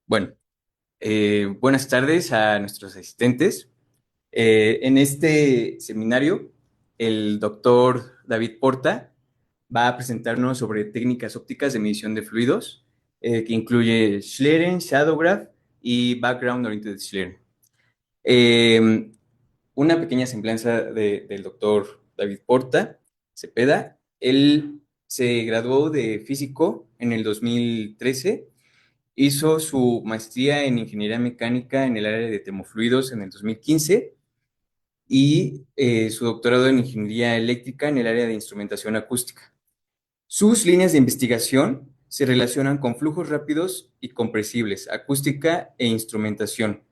Bueno, buenas tardes a nuestros asistentes. En este seminario, el doctor David Porta va a presentarnos sobre técnicas ópticas de medición de fluidos, que incluye Schlieren, Shadowgraph y Background Oriented Schlieren. Eh, una pequeña semblanza del doctor David Porta Cepeda. Él se graduó de físico en el 2013. Hizo su maestría en ingeniería mecánica en el área de termofluidos en el 2015 y su doctorado en ingeniería eléctrica en el área de instrumentación acústica. Sus líneas de investigación se relacionan con flujos rápidos y compresibles, acústica e instrumentación.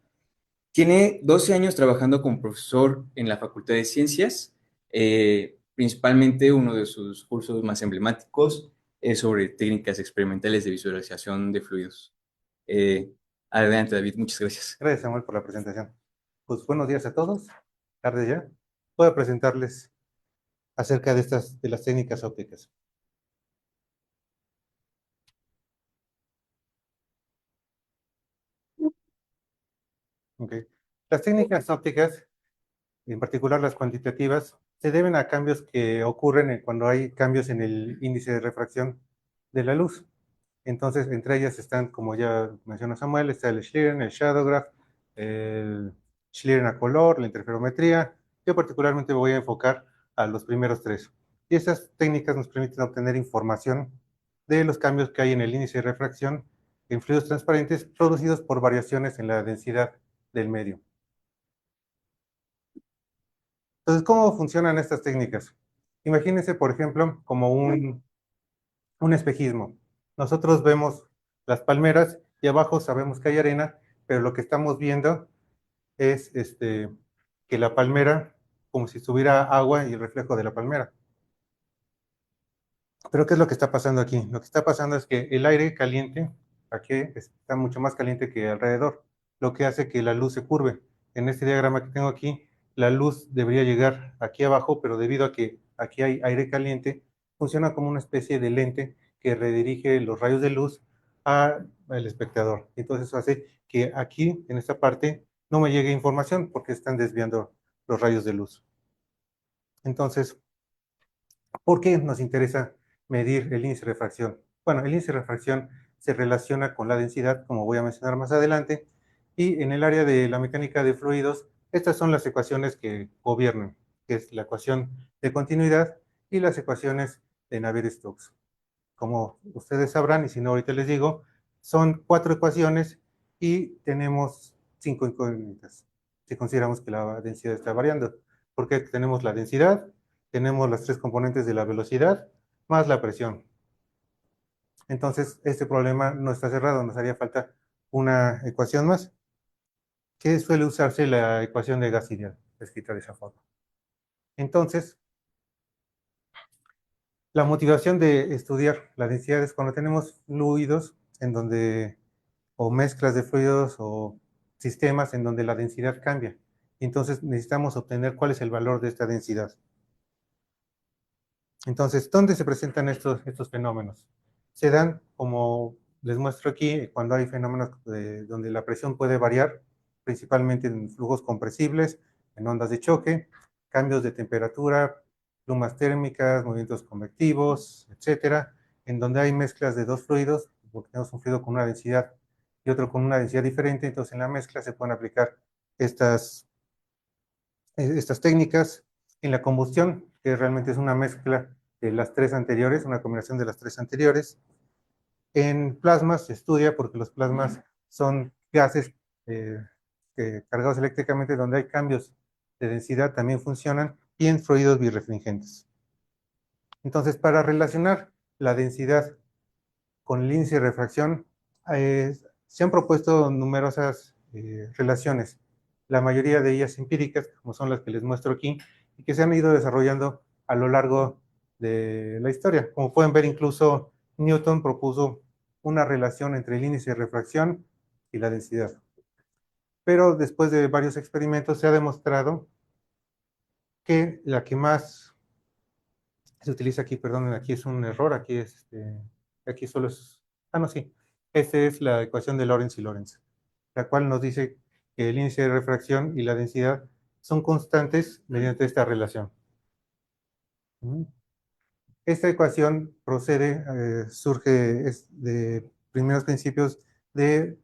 Tiene 12 años trabajando como profesor en la Facultad de Ciencias. Principalmente uno de sus cursos más emblemáticos es sobre técnicas experimentales de visualización de fluidos. Eh, Adelante, David, muchas gracias. Gracias, Samuel, por la presentación. Pues buenos días a todos. Tarde ya. Voy a presentarles acerca de las técnicas ópticas. Ok. Las técnicas ópticas, en particular las cuantitativas, se deben a cambios que ocurren cuando hay cambios en el índice de refracción de la luz. Entonces, entre ellas están, como ya mencionó Samuel, está el Schlieren, el Shadowgraph, el Schlieren a color, la interferometría. Yo particularmente me voy a enfocar a los primeros tres. Y estas técnicas nos permiten obtener información de los cambios que hay en el índice de refracción en fluidos transparentes producidos por variaciones en la densidad del medio. Entonces, ¿cómo funcionan estas técnicas? Imagínense, por ejemplo, como un espejismo. Nosotros vemos las palmeras y abajo sabemos que hay arena, pero lo que estamos viendo es que la palmera, como si estuviera agua y el reflejo de la palmera. Pero ¿qué es lo que está pasando aquí? Lo que está pasando es que el aire caliente, aquí está mucho más caliente que alrededor, lo que hace que la luz se curve. En este diagrama que tengo aquí, la luz debería llegar aquí abajo, pero debido a que aquí hay aire caliente, funciona como una especie de lente que redirige los rayos de luz al espectador. Entonces eso hace que aquí, en esta parte, no me llegue información porque están desviando los rayos de luz. Entonces, ¿por qué nos interesa medir el índice de refracción? Bueno, el índice de refracción se relaciona con la densidad, como voy a mencionar más adelante, y en el área de la mecánica de fluidos, estas son las ecuaciones que gobiernan, que es la ecuación de continuidad y las ecuaciones de Navier-Stokes. Como ustedes sabrán, y si no ahorita les digo, son 4 ecuaciones y tenemos 5 incógnitas, si consideramos que la densidad está variando. Porque tenemos la densidad, tenemos las 3 componentes de la velocidad, más la presión. Entonces, este problema no está cerrado, nos haría falta una ecuación más, que suele usarse la ecuación de gas ideal, escrita de esa forma. Entonces, la motivación de estudiar la densidad es cuando tenemos fluidos en donde, o mezclas de fluidos o sistemas en donde la densidad cambia. Entonces necesitamos obtener cuál es el valor de esta densidad. Entonces, ¿dónde se presentan estos fenómenos? Se dan, como les muestro aquí, cuando hay fenómenos donde la presión puede variar, principalmente en flujos compresibles, en ondas de choque, cambios de temperatura, plumas térmicas, movimientos convectivos, etcétera, en donde hay mezclas de dos fluidos, porque tenemos un fluido con una densidad y otro con una densidad diferente, entonces en la mezcla se pueden aplicar estas técnicas. En la combustión, que realmente es una mezcla de las tres anteriores, una combinación de las tres anteriores. En plasmas se estudia porque los plasmas son gases eh, cargados eléctricamente donde hay cambios de densidad, también funcionan, y en fluidos birrefringentes. Entonces, para relacionar la densidad con el índice de refracción, se han propuesto numerosas relaciones, la mayoría de ellas empíricas, como son las que les muestro aquí, y que se han ido desarrollando a lo largo de la historia. Como pueden ver, incluso Newton propuso una relación entre el índice de refracción y la densidad. Pero después de varios experimentos se ha demostrado que la que más se utiliza aquí, perdón, aquí es un error, aquí solo es, no, sí, Esta es la ecuación de Lorentz y Lorentz, la cual nos dice que el índice de refracción y la densidad son constantes mediante esta relación. Esta ecuación surge de primeros principios de,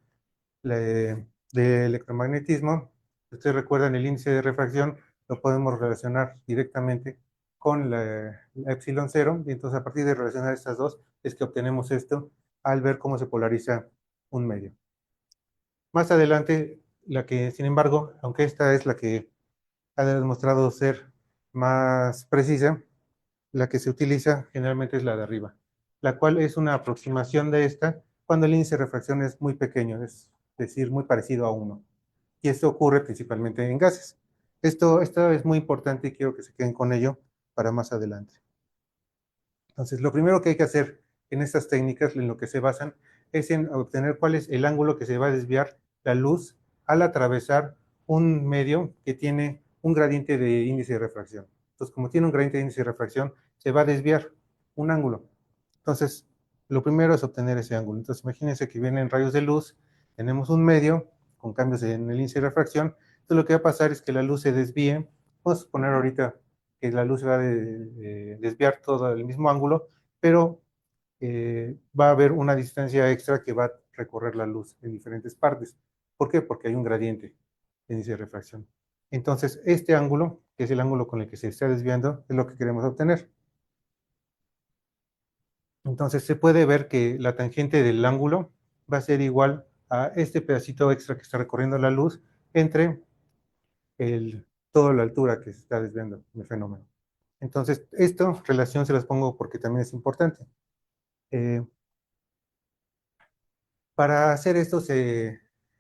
de electromagnetismo. Si ustedes recuerdan, el índice de refracción lo podemos relacionar directamente con la epsilon cero, y entonces a partir de relacionar estas dos es que obtenemos esto al ver cómo se polariza un medio. Más adelante, la que, sin embargo, aunque esta es la que ha demostrado ser más precisa, la que se utiliza generalmente es la de arriba, la cual es una aproximación de esta cuando el índice de refracción es muy pequeño, es decir, muy parecido a 1. Y esto ocurre principalmente en gases. Esto es muy importante y quiero que se queden con ello para más adelante. Entonces, lo primero que hay que hacer en estas técnicas, en lo que se basan, es en obtener cuál es el ángulo que se va a desviar la luz al atravesar un medio que tiene un gradiente de índice de refracción. Entonces, como tiene un gradiente de índice de refracción, se va a desviar un ángulo. Entonces, lo primero es obtener ese ángulo. Entonces, imagínense que vienen rayos de luz, tenemos un medio con cambios en el índice de refracción. Entonces, lo que va a pasar es que la luz se desvíe. Vamos a suponer ahorita que la luz va a desviar todo el mismo ángulo, pero va a haber una distancia extra que va a recorrer la luz en diferentes partes. ¿Por qué? Porque hay un gradiente de índice de refracción. Entonces, este ángulo, que es el ángulo con el que se está desviando, es lo que queremos obtener. Entonces, se puede ver que la tangente del ángulo va a ser igual a este pedacito extra que está recorriendo la luz entre toda la altura que se está desviando el fenómeno. Entonces, esta relación se las pongo porque también es importante. Eh, para hacer esto,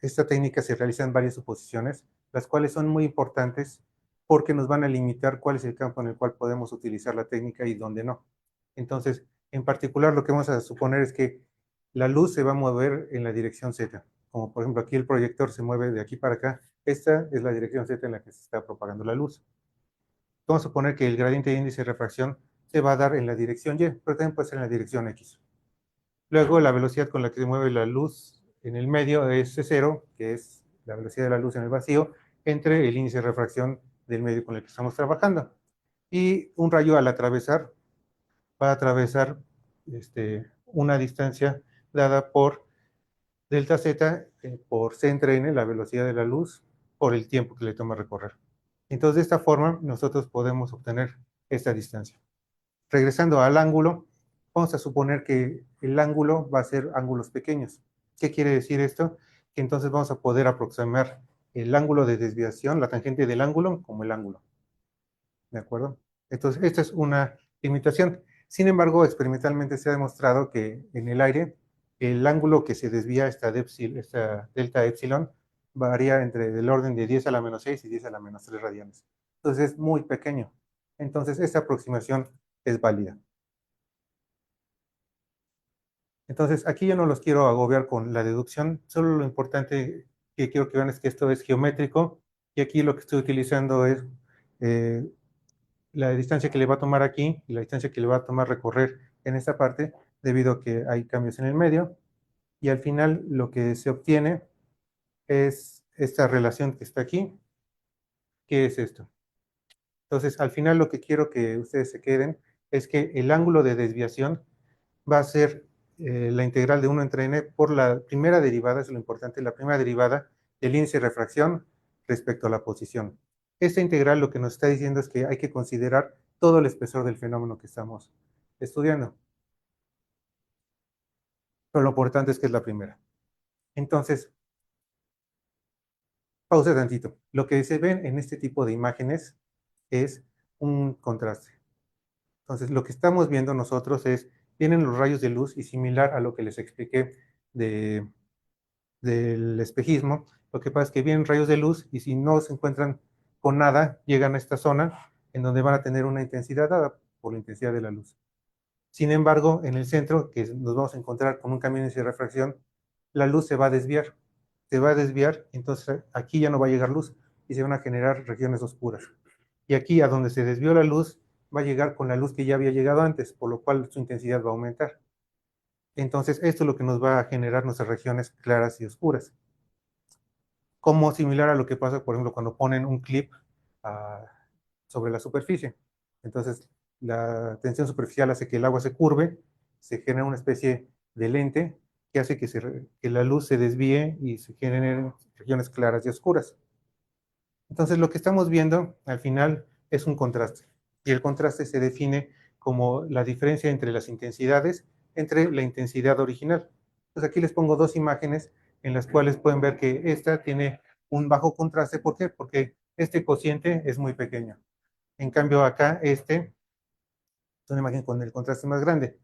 esta técnica se realizan varias suposiciones, las cuales son muy importantes porque nos van a limitar cuál es el campo en el cual podemos utilizar la técnica y dónde no. Entonces, en particular, lo que vamos a suponer es que la luz se va a mover en la dirección Z. Como por ejemplo, aquí el proyector se mueve de aquí para acá. Esta es la dirección Z en la que se está propagando la luz. Vamos a suponer que el gradiente de índice de refracción se va a dar en la dirección Y, pero también puede ser en la dirección X. Luego, la velocidad con la que se mueve la luz en el medio es C0, que es la velocidad de la luz en el vacío, entre el índice de refracción del medio con el que estamos trabajando. Y un rayo al atravesar va a atravesar una distancia dada por delta Z por C entre N, la velocidad de la luz, por el tiempo que le toma recorrer. Entonces, de esta forma, nosotros podemos obtener esta distancia. Regresando al ángulo, vamos a suponer que el ángulo va a ser ángulos pequeños. ¿Qué quiere decir esto? Que entonces vamos a poder aproximar el ángulo de desviación, la tangente del ángulo, como el ángulo. ¿De acuerdo? Entonces, esta es una limitación. Sin embargo, experimentalmente se ha demostrado que en el aire, el ángulo que se desvía esta delta epsilon varía entre el orden de 10 a la menos 6 y 10 a la menos 3 radianes. Entonces, es muy pequeño. Entonces, esta aproximación es válida. Entonces, aquí yo no los quiero agobiar con la deducción, solo lo importante que quiero que vean es que esto es geométrico y aquí lo que estoy utilizando es eh, la distancia que le va a tomar aquí y la distancia que le va a tomar recorrer en esta parte debido a que hay cambios en el medio y al final lo que se obtiene es esta relación que está aquí, que es esto. Entonces, al final lo que quiero que ustedes se queden es que el ángulo de desviación va a ser la integral de 1 entre n por la primera derivada, es lo importante, la primera derivada del índice de refracción respecto a la posición. Esta integral lo que nos está diciendo es que hay que considerar todo el espesor del fenómeno que estamos estudiando. Pero lo importante es que es la primera. Entonces, pausa tantito. Lo que se ven en este tipo de imágenes es un contraste. Entonces, lo que estamos viendo nosotros es, vienen los rayos de luz y similar a lo que les expliqué de, del espejismo, lo que pasa es que vienen rayos de luz y si no se encuentran con nada, llegan a esta zona en donde van a tener una intensidad dada por la intensidad de la luz. Sin embargo, en el centro, que nos vamos a encontrar con un cambio de refracción, la luz se va a desviar. Se va a desviar, entonces aquí ya no va a llegar luz y se van a generar regiones oscuras. Y aquí, a donde se desvió la luz, va a llegar con la luz que ya había llegado antes, por lo cual su intensidad va a aumentar. Entonces, esto es lo que nos va a generar nuestras regiones claras y oscuras. Como similar a lo que pasa, por ejemplo, cuando ponen un clip ah, sobre la superficie. Entonces, la tensión superficial hace que el agua se curve, se genera una especie de lente que hace que la luz se desvíe y se generen regiones claras y oscuras. Entonces, lo que estamos viendo al final es un contraste. Y el contraste se define como la diferencia entre las intensidades, entre la intensidad original. Entonces, aquí les pongo dos imágenes en las cuales pueden ver que esta tiene un bajo contraste. ¿Por qué? Porque este cociente es muy pequeño. En cambio, acá este es una imagen con el contraste más grande.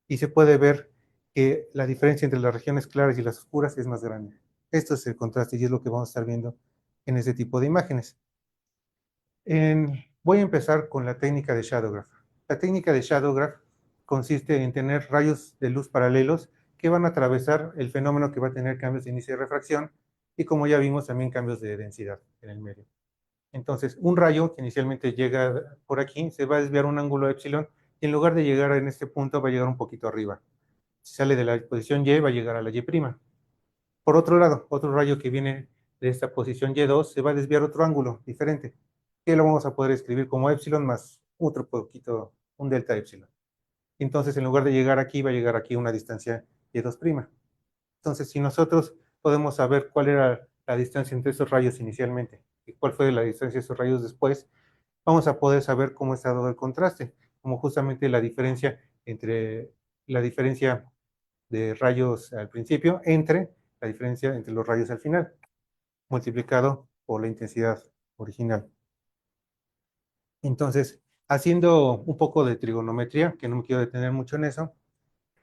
Y se puede ver que la diferencia entre las regiones claras y las oscuras es más grande. Esto es el contraste y es lo que vamos a estar viendo en este tipo de imágenes. Voy a empezar con la técnica de Shadow Graph. La técnica de Shadow Graph consiste en tener rayos de luz paralelos que van a atravesar el fenómeno que va a tener cambios de inicio de refracción y, como ya vimos, también cambios de densidad en el medio. Entonces, un rayo que inicialmente llega por aquí se va a desviar un ángulo epsilon y, en lugar de llegar en este punto, va a llegar un poquito arriba. Si sale de la posición Y, va a llegar a la Y'. Por otro lado, otro rayo que viene de esta posición Y2 se va a desviar otro ángulo diferente, que lo vamos a poder escribir como epsilon más otro poquito, un delta epsilon. Entonces, en lugar de llegar aquí, va a llegar aquí una distancia Y2'. Entonces, si nosotros podemos saber cuál era la distancia entre esos rayos inicialmente y cuál fue la distancia de esos rayos después, vamos a poder saber cómo está dado el contraste, como justamente la diferencia entre la diferencia de rayos al principio entre la diferencia entre los rayos al final, multiplicado por la intensidad original. Entonces, haciendo un poco de trigonometría, que no me quiero detener mucho en eso,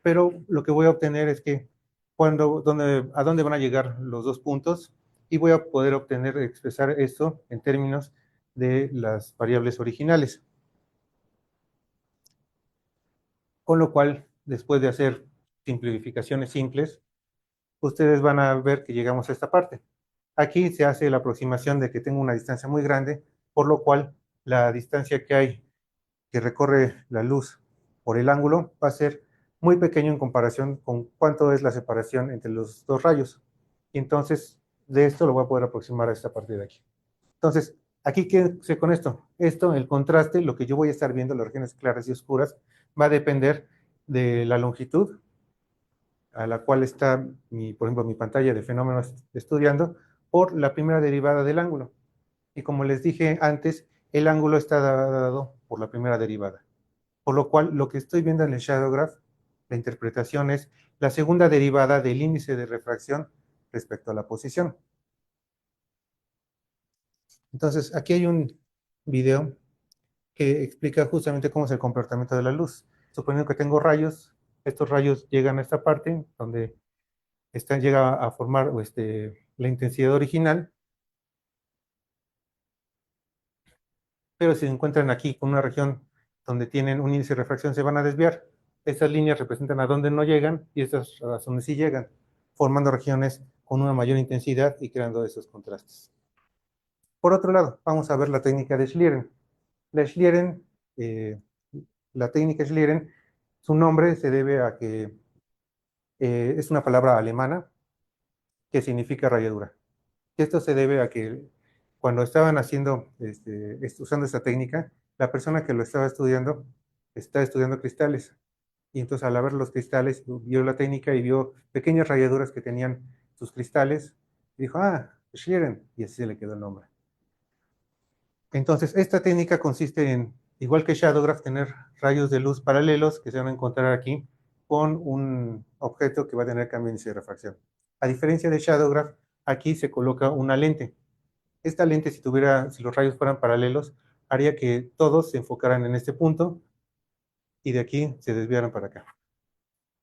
pero lo que voy a obtener es que a dónde van a llegar los dos puntos, y voy a poder expresar esto en términos de las variables originales. Con lo cual, después de hacer simplificaciones simples, ustedes van a ver que llegamos a esta parte. Aquí se hace la aproximación de que tengo una distancia muy grande, por lo cual la distancia que hay que recorre la luz por el ángulo va a ser muy pequeño en comparación con cuánto es la separación entre los dos rayos. Y entonces, de esto lo voy a poder aproximar a esta parte de aquí. Entonces, aquí, ¿qué sé con esto? Esto, el contraste, lo que yo voy a estar viendo, las regiones claras y oscuras, va a depender de la longitud a la cual está, por ejemplo, mi pantalla de fenómenos estudiando, por la primera derivada del ángulo. Y como les dije antes, el ángulo está dado por la primera derivada. Por lo cual, lo que estoy viendo en el shadow graph, la interpretación es la segunda derivada del índice de refracción respecto a la posición. Entonces, aquí hay un video que explica justamente cómo es el comportamiento de la luz. Suponiendo que tengo rayos, estos rayos llegan a esta parte donde llega a formar la intensidad original, pero si se encuentran aquí con una región donde tienen un índice de refracción, se van a desviar. Estas líneas representan a dónde no llegan y estas a donde sí llegan, formando regiones con una mayor intensidad y creando esos contrastes. Por otro lado, vamos a ver la técnica de Schlieren. La Schlieren, eh, la técnica Schlieren, su nombre se debe a que es una palabra alemana que significa rayadura. Esto se debe a que cuando estaban usando esta técnica, la persona que lo estaba estudiando está estudiando cristales. Y entonces, al ver los cristales, vio la técnica y vio pequeñas rayaduras que tenían sus cristales y dijo, Schlieren, y así se le quedó el nombre. Entonces, esta técnica consiste en, igual que Shadow Graph, tener rayos de luz paralelos que se van a encontrar aquí con un objeto que va a tener cambio de índice de refracción. A diferencia de Shadow Graph, aquí se coloca una lente. Esta lente, si los rayos fueran paralelos, haría que todos se enfocaran en este punto y de aquí se desviaran para acá.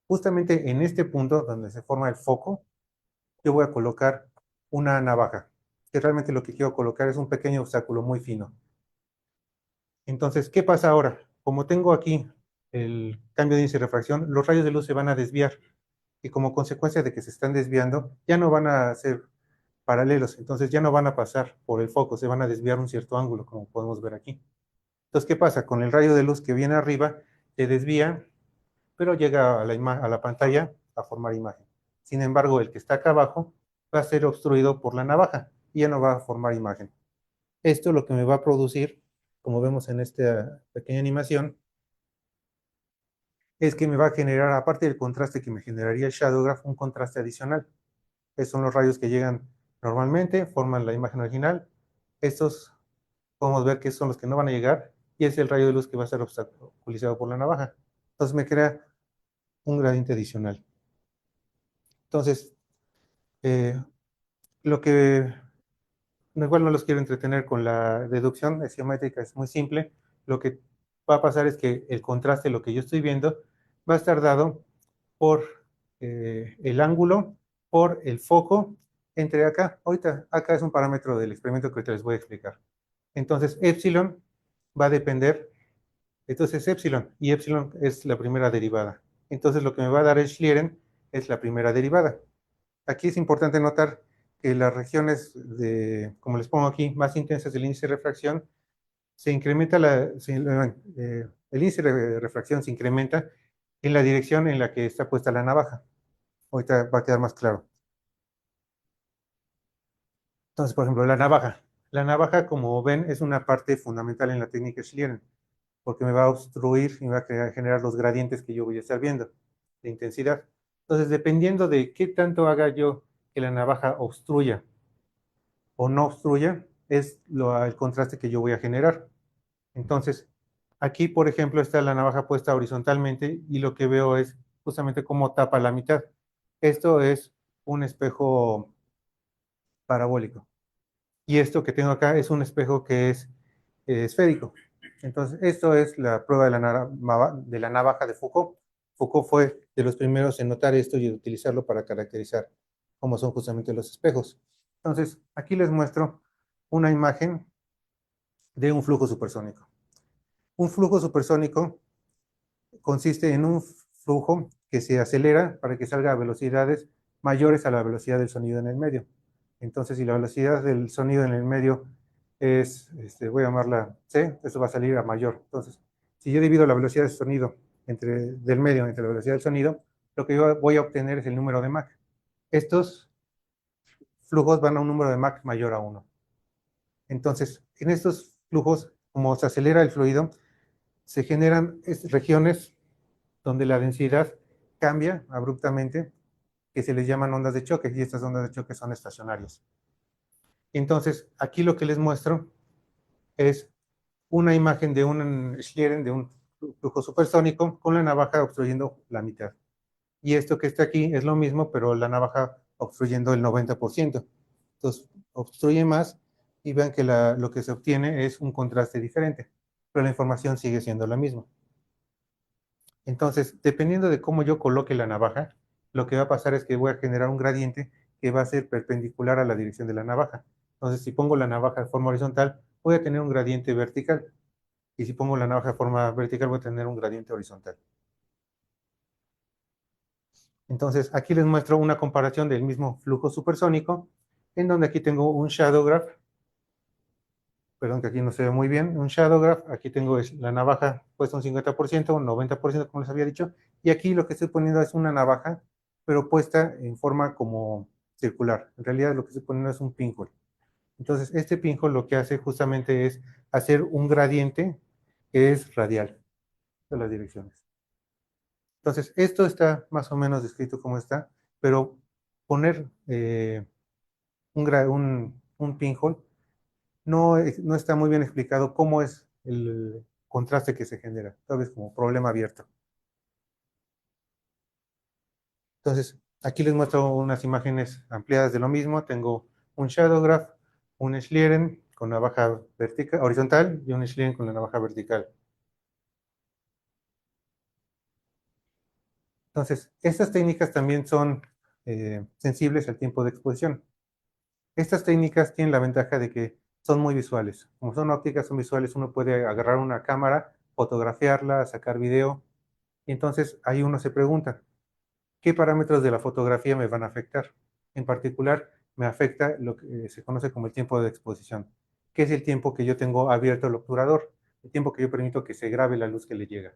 Justamente en este punto donde se forma el foco, yo voy a colocar una navaja, que realmente lo que quiero colocar es un pequeño obstáculo muy fino. Entonces, ¿qué pasa ahora? Como tengo aquí el cambio de índice de refracción, los rayos de luz se van a desviar y, como consecuencia de que se están desviando, ya no van a ser paralelos, entonces ya no van a pasar por el foco, se van a desviar un cierto ángulo, como podemos ver aquí. Entonces, ¿qué pasa? Con el rayo de luz que viene arriba, se desvía pero llega a la pantalla a formar imagen. Sin embargo, el que está acá abajo va a ser obstruido por la navaja y ya no va a formar imagen. Esto lo que me va a producir, como vemos en esta pequeña animación, es que me va a generar, aparte del contraste que me generaría el Shadow Graph, un contraste adicional. Estos son los rayos que llegan normalmente, forman la imagen original. Estos podemos ver que son los que no van a llegar y es el rayo de luz que va a ser obstaculizado por la navaja. Entonces me crea un gradiente adicional. Entonces, eh, lo que igual no los quiero entretener con la deducción geométrica, es muy simple. Lo que va a pasar es que el contraste, lo que yo estoy viendo, va a estar dado por el ángulo, por el foco entre acá. Ahorita, acá es un parámetro del experimento que ahorita les voy a explicar. Entonces, epsilon va a depender, entonces epsilon, y epsilon es la primera derivada. Entonces, lo que me va a dar el Schlieren es la primera derivada. Aquí es importante notar que las regiones como les pongo aquí, más intensas del índice de refracción, se incrementa el índice de refracción se incrementa en la dirección en la que está puesta la navaja. Ahorita va a quedar más claro. Entonces, por ejemplo, la navaja. La navaja, como ven, es una parte fundamental en la técnica Schlieren, porque me va a obstruir y me va a generar los gradientes que yo voy a estar viendo de intensidad. Entonces, dependiendo de qué tanto haga yo que la navaja obstruya o no obstruya, es el contraste que yo voy a generar. Entonces, aquí, por ejemplo, está la navaja puesta horizontalmente y lo que veo es justamente cómo tapa la mitad. Esto es un espejo parabólico. Y esto que tengo acá es un espejo que es esférico. Entonces, esto es la prueba de la navaja de Foucault. Foucault fue de los primeros en notar esto y utilizarlo para caracterizar cómo son justamente los espejos. Entonces, aquí les muestro una imagen de un flujo supersónico. Un flujo supersónico consiste en un flujo que se acelera para que salga a velocidades mayores a la velocidad del sonido en el medio. Entonces, si la velocidad del sonido en el medio es, voy a llamarla C, eso va a salir a mayor. Entonces, si yo divido la velocidad del sonido del medio entre la velocidad del sonido, lo que yo voy a obtener es el número de Mach. Estos flujos van a un número de Mach mayor a 1. Entonces, en estos flujos, como se acelera el fluido, se generan regiones donde la densidad cambia abruptamente, que se les llaman ondas de choque, y estas ondas de choque son estacionarias. Entonces, aquí lo que les muestro es una imagen de un Schlieren, de un flujo supersónico, con la navaja obstruyendo la mitad. Y esto que está aquí es lo mismo, pero la navaja obstruyendo el 90%. Entonces, obstruye más y vean que lo que se obtiene es un contraste diferente, pero la información sigue siendo la misma. Entonces, dependiendo de cómo yo coloque la navaja, lo que va a pasar es que voy a generar un gradiente que va a ser perpendicular a la dirección de la navaja. Entonces, si pongo la navaja de forma horizontal, voy a tener un gradiente vertical. Y si pongo la navaja de forma vertical, voy a tener un gradiente horizontal. Entonces, aquí les muestro una comparación del mismo flujo supersónico, en donde aquí tengo un shadow graph, perdón que aquí no se ve muy bien, un shadow graph, aquí tengo la navaja puesta un 50%, un 90%, como les había dicho, y aquí lo que estoy poniendo es una navaja, pero puesta en forma como circular. En realidad lo que estoy poniendo es un pinhole. Entonces, este pinhole lo que hace justamente es hacer un gradiente que es radial de las direcciones. Entonces, esto está más o menos descrito como está, pero poner un pinhole no está muy bien explicado cómo es el contraste que se genera, tal vez como problema abierto. Entonces, aquí les muestro unas imágenes ampliadas de lo mismo. Tengo un shadow graph, un Schlieren con navaja vertical, horizontal y un Schlieren con la navaja vertical. Entonces, estas técnicas también son sensibles al tiempo de exposición. Estas técnicas tienen la ventaja de que son muy visuales. Como son ópticas, son visuales, uno puede agarrar una cámara, fotografiarla, sacar video. Y entonces ahí uno se pregunta, ¿qué parámetros de la fotografía me van a afectar? En particular, me afecta lo que se conoce como el tiempo de exposición, que es el tiempo que yo tengo abierto el obturador, el tiempo que yo permito que se grabe la luz que le llega.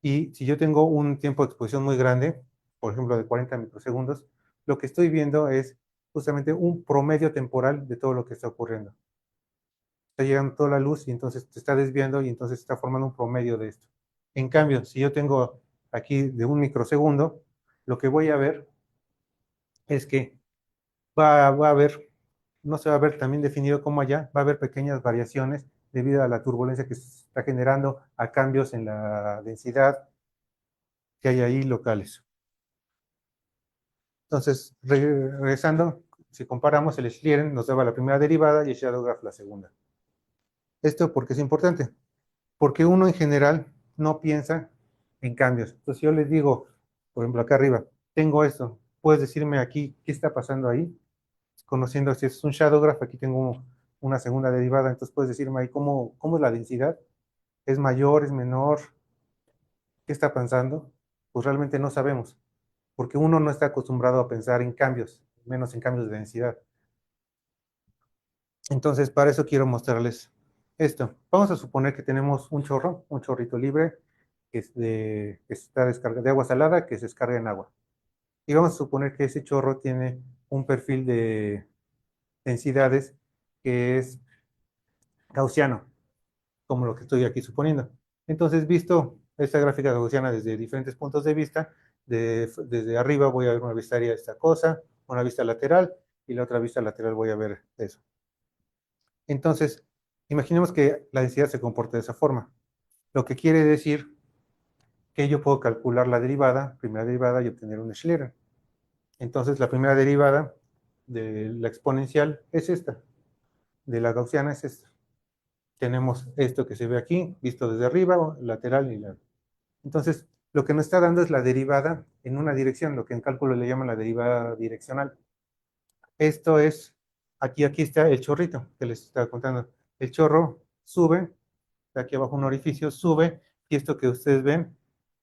Y si yo tengo un tiempo de exposición muy grande, por ejemplo de 40 microsegundos, lo que estoy viendo es justamente un promedio temporal de todo lo que está ocurriendo. Está llegando toda la luz y entonces te está desviando y entonces está formando un promedio de esto. En cambio, si yo tengo aquí de un microsegundo, lo que voy a ver es que va a haber, no se va a ver también definido como allá, va a haber pequeñas variaciones debido a la turbulencia que se está generando, a cambios en la densidad que hay ahí locales. Entonces, regresando, si comparamos, el Schlieren nos daba la primera derivada y el Shadow Graph la segunda. Esto porque es importante, porque uno en general no piensa en cambios. Entonces, yo les digo, por ejemplo, acá arriba, tengo esto, puedes decirme aquí qué está pasando ahí, conociendo si es un shadow graph, aquí tengo una segunda derivada, entonces puedes decirme ahí cómo es la densidad, es mayor, es menor, qué está pasando, pues realmente no sabemos, porque uno no está acostumbrado a pensar en cambios, menos en cambios de densidad. Entonces, para eso quiero mostrarles esto. Vamos a suponer que tenemos un chorrito libre, que está descargado de agua salada, que se descarga en agua. Y vamos a suponer que ese chorro tiene un perfil de densidades que es gaussiano, como lo que estoy aquí suponiendo. Entonces, visto esta gráfica gaussiana desde diferentes puntos de vista, desde arriba voy a ver una vista aérea de esta cosa, una vista lateral, y la otra vista lateral voy a ver eso. Entonces, imaginemos que la densidad se comporta de esa forma, lo que quiere decir que yo puedo calcular la derivada, primera derivada, y obtener un Schlieren. Entonces, la primera derivada de la exponencial es esta, de la gaussiana es esta. Tenemos esto que se ve aquí, visto desde arriba, lateral y lateral. Entonces, lo que nos está dando es la derivada en una dirección, lo que en cálculo le llaman la derivada direccional. Esto es, aquí está el chorrito que les estaba contando. El chorro sube, aquí abajo un orificio, sube, y esto que ustedes ven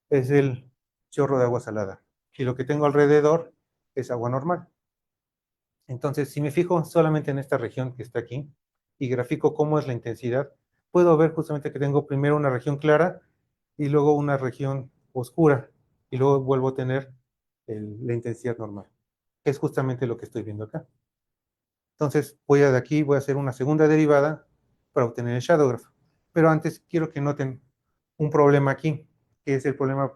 es el chorro de agua salada. Y lo que tengo alrededor es agua normal. Entonces, si me fijo solamente en esta región que está aquí y grafico cómo es la intensidad, puedo ver justamente que tengo primero una región clara y luego una región oscura y luego vuelvo a tener la intensidad normal, que es justamente lo que estoy viendo acá. Entonces, de aquí, voy a hacer una segunda derivada para obtener el shadow graph. Pero antes quiero que noten un problema aquí, que es el problema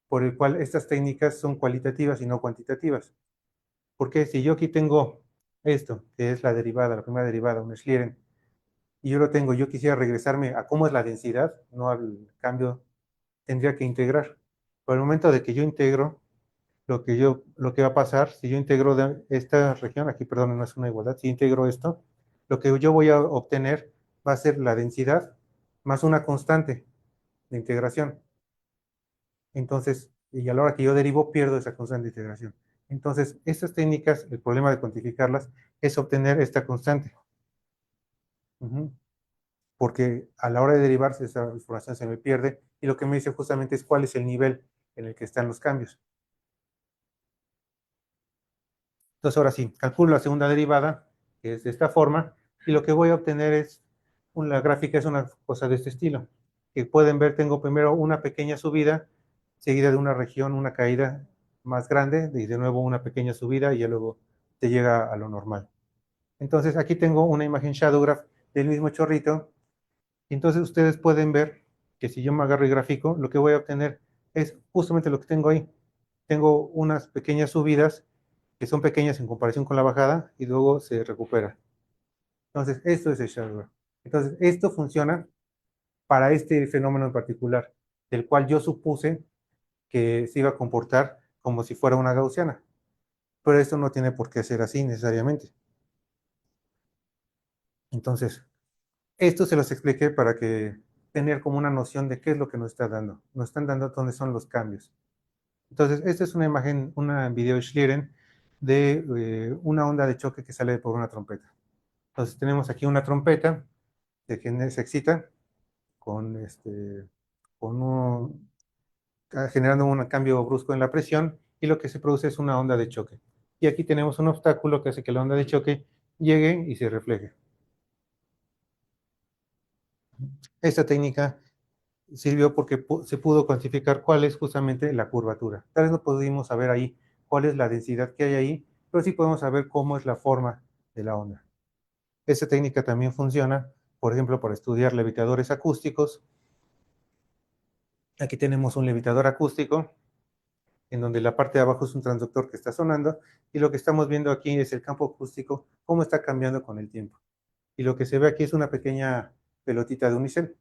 por el cual estas técnicas son cualitativas y no cuantitativas. Porque si yo aquí tengo esto, que es la derivada, la primera derivada, un Schlieren, y yo lo tengo, yo quisiera regresarme a cómo es la densidad, no al cambio, tendría que integrar. Por el momento de que yo integro, lo que va a pasar, si yo integro de esta región, aquí perdón, no es una igualdad, si integro esto, lo que yo voy a obtener va a ser la densidad más una constante de integración. Entonces, y a la hora que yo derivo, pierdo esa constante de integración. Entonces, estas técnicas, el problema de cuantificarlas es obtener esta constante. Porque a la hora de derivarse esa información se me pierde y lo que me dice justamente es cuál es el nivel en el que están los cambios. Entonces, ahora sí, calculo la segunda derivada, que es de esta forma, y lo que voy a obtener es, la gráfica es una cosa de este estilo. Que pueden ver, tengo primero una pequeña subida, seguida de una región, una caída más grande, y de nuevo una pequeña subida, y ya luego te llega a lo normal. Entonces, aquí tengo una imagen shadow graph del mismo chorrito, y entonces ustedes pueden ver que si yo me agarro y grafico, lo que voy a obtener es justamente lo que tengo ahí. Tengo unas pequeñas subidas que son pequeñas en comparación con la bajada y luego se recupera. Entonces, esto es el shadow graph. Entonces, esto funciona para este fenómeno en particular, del cual yo supuse que se iba a comportar como si fuera una gaussiana. Pero esto no tiene por qué ser así necesariamente. Entonces, esto se los expliqué para que tener como una noción de qué es lo que nos está dando. Nos están dando dónde son los cambios. Entonces, esta es una imagen, una video Schlieren de una onda de choque que sale por una trompeta. Entonces, tenemos aquí una trompeta que se excita con, con generando un cambio brusco en la presión y lo que se produce es una onda de choque. Y aquí tenemos un obstáculo que hace que la onda de choque llegue y se refleje. Esta técnica sirvió porque se pudo cuantificar cuál es justamente la curvatura. Tal vez no pudimos saber ahí cuál es la densidad que hay ahí, pero sí podemos saber cómo es la forma de la onda. Esta técnica también funciona, por ejemplo, para estudiar levitadores acústicos. Aquí tenemos un levitador acústico, en donde la parte de abajo es un transductor que está sonando, y lo que estamos viendo aquí es el campo acústico, cómo está cambiando con el tiempo. Y lo que se ve aquí es una pequeña pelotita de unicel.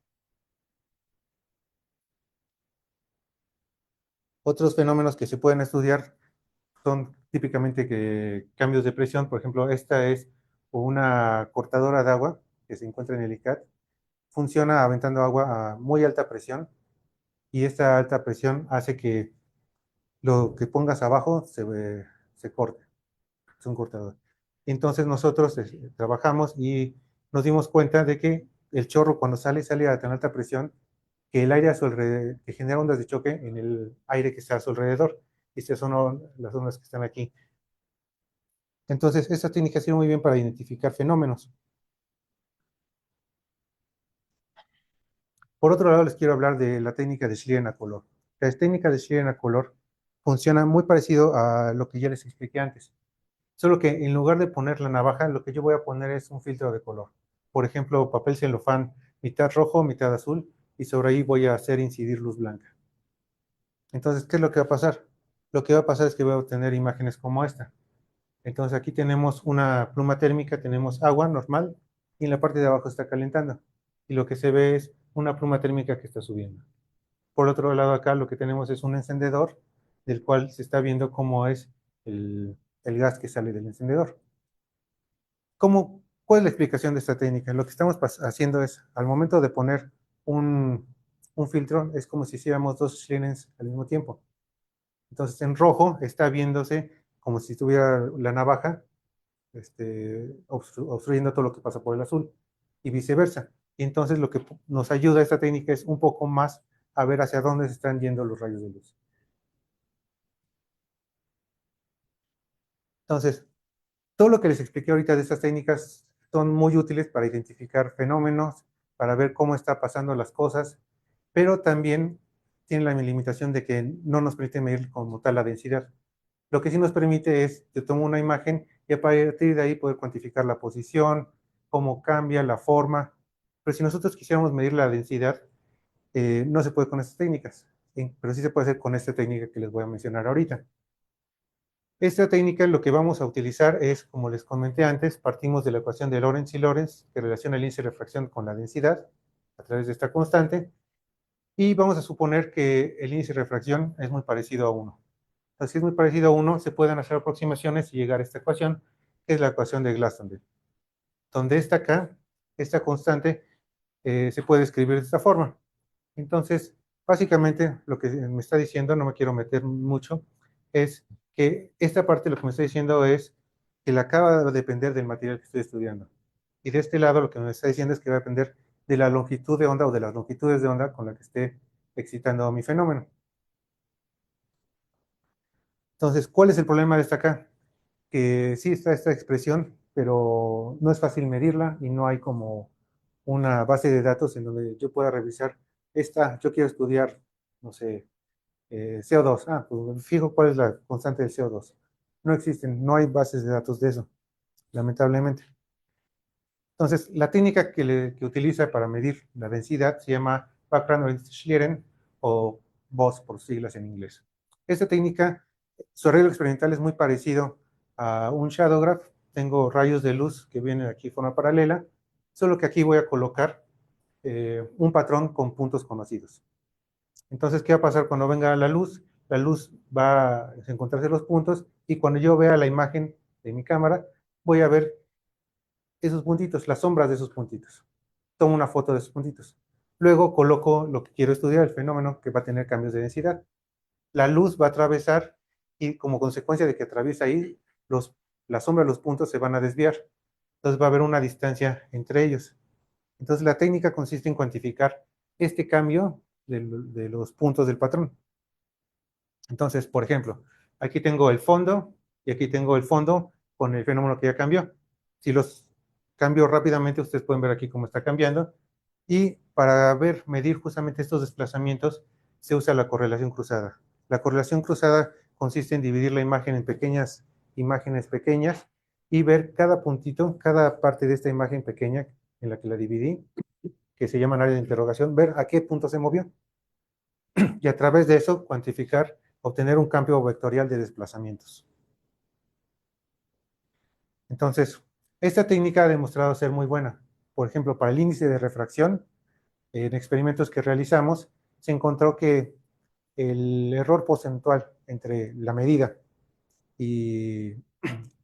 Otros fenómenos que se pueden estudiar son típicamente cambios de presión. Por ejemplo, esta es una cortadora de agua que se encuentra en el ICAT. Funciona aventando agua a muy alta presión, y esta alta presión hace que lo que pongas abajo se corte. Es un cortador. Entonces nosotros trabajamos y nos dimos cuenta de que el chorro cuando sale a tan alta presión que el aire a su alrededor, que genera ondas de choque en el aire que está a su alrededor. Y estas son las ondas que están aquí. Entonces, esta técnica sirve muy bien para identificar fenómenos. Por otro lado, les quiero hablar de la técnica de Schlieren a color. La técnica de Schlieren a color funciona muy parecido a lo que ya les expliqué antes. Solo que en lugar de poner la navaja, lo que yo voy a poner es un filtro de color. Por ejemplo, papel celofán, mitad rojo, mitad azul, y sobre ahí voy a hacer incidir luz blanca. Entonces, ¿qué es lo que va a pasar? Lo que va a pasar es que voy a obtener imágenes como esta. Entonces, aquí tenemos una pluma térmica, tenemos agua normal, y en la parte de abajo está calentando. Y lo que se ve es una pluma térmica que está subiendo. Por otro lado, acá lo que tenemos es un encendedor, del cual se está viendo cómo es el gas que sale del encendedor. ¿Cuál es la explicación de esta técnica? Lo que estamos haciendo es, al momento de poner un, un filtro, es como si hiciéramos dos Schlieren al mismo tiempo. Entonces, en rojo está viéndose como si tuviera la navaja obstruyendo todo lo que pasa por el azul, y viceversa. Y entonces lo que nos ayuda esta técnica es un poco más a ver hacia dónde se están yendo los rayos de luz. Entonces, todo lo que les expliqué ahorita de estas técnicas son muy útiles para identificar fenómenos, para ver cómo está pasando las cosas, pero también tienen la limitación de que no nos permite medir como tal la densidad. Lo que sí nos permite es, te tomo una imagen y a partir de ahí poder cuantificar la posición, cómo cambia la forma. Pero si nosotros quisiéramos medir la densidad, no se puede con estas técnicas, ¿sí? Pero sí se puede hacer con esta técnica que les voy a mencionar ahorita. Esta técnica lo que vamos a utilizar es, como les comenté antes, partimos de la ecuación de Lorentz y Lorentz, que relaciona el índice de refracción con la densidad a través de esta constante, y vamos a suponer que el índice de refracción es muy parecido a 1. Entonces, si es muy parecido a 1, se pueden hacer aproximaciones y llegar a esta ecuación, que es la ecuación de Glastonbury, donde esta acá, esta constante, se puede escribir de esta forma. Entonces, básicamente lo que me está diciendo, no me quiero meter mucho, es que esta parte lo que me está diciendo es que la acaba de depender del material que estoy estudiando. Y de este lado lo que me está diciendo es que va a depender de la longitud de onda o de las longitudes de onda con la que esté excitando mi fenómeno. Entonces, ¿cuál es el problema de esta acá? Que sí está esta expresión, pero no es fácil medirla y no hay como una base de datos en donde yo pueda revisar yo quiero estudiar, no sé, CO2. Pues fijo cuál es la constante del CO2. No existen, no hay bases de datos de eso, lamentablemente. Entonces, la técnica que utiliza para medir la densidad se llama Backrand-Schlieren o BOS por siglas en inglés. Esta técnica, su arreglo experimental es muy parecido a un shadow graph. Tengo rayos de luz que vienen aquí de forma paralela, solo que aquí voy a colocar un patrón con puntos conocidos. Entonces, ¿qué va a pasar cuando venga la luz? La luz va a encontrarse los puntos, y cuando yo vea la imagen de mi cámara, voy a ver esos puntitos, las sombras de esos puntitos. Tomo una foto de esos puntitos. Luego coloco lo que quiero estudiar, el fenómeno que va a tener cambios de densidad. La luz va a atravesar, y como consecuencia de que atraviesa ahí, la sombra de los puntos se van a desviar. Entonces va a haber una distancia entre ellos. Entonces la técnica consiste en cuantificar este cambio de los puntos del patrón. Entonces, por ejemplo, aquí tengo el fondo y aquí tengo el fondo con el fenómeno que ya cambió. Si los cambio rápidamente, ustedes pueden ver aquí cómo está cambiando. Y Para medir justamente estos desplazamientos, se usa la correlación cruzada. La correlación cruzada consiste en dividir la imagen en pequeñas imágenes pequeñas y ver cada puntito, cada parte de esta imagen pequeña en la que la dividí, que se llama área de interrogación, ver a qué punto se movió y a través de eso cuantificar, obtener un cambio vectorial de desplazamientos. Entonces, esta técnica ha demostrado ser muy buena. Por ejemplo, para el índice de refracción, en experimentos que realizamos, se encontró que el error porcentual entre la medida y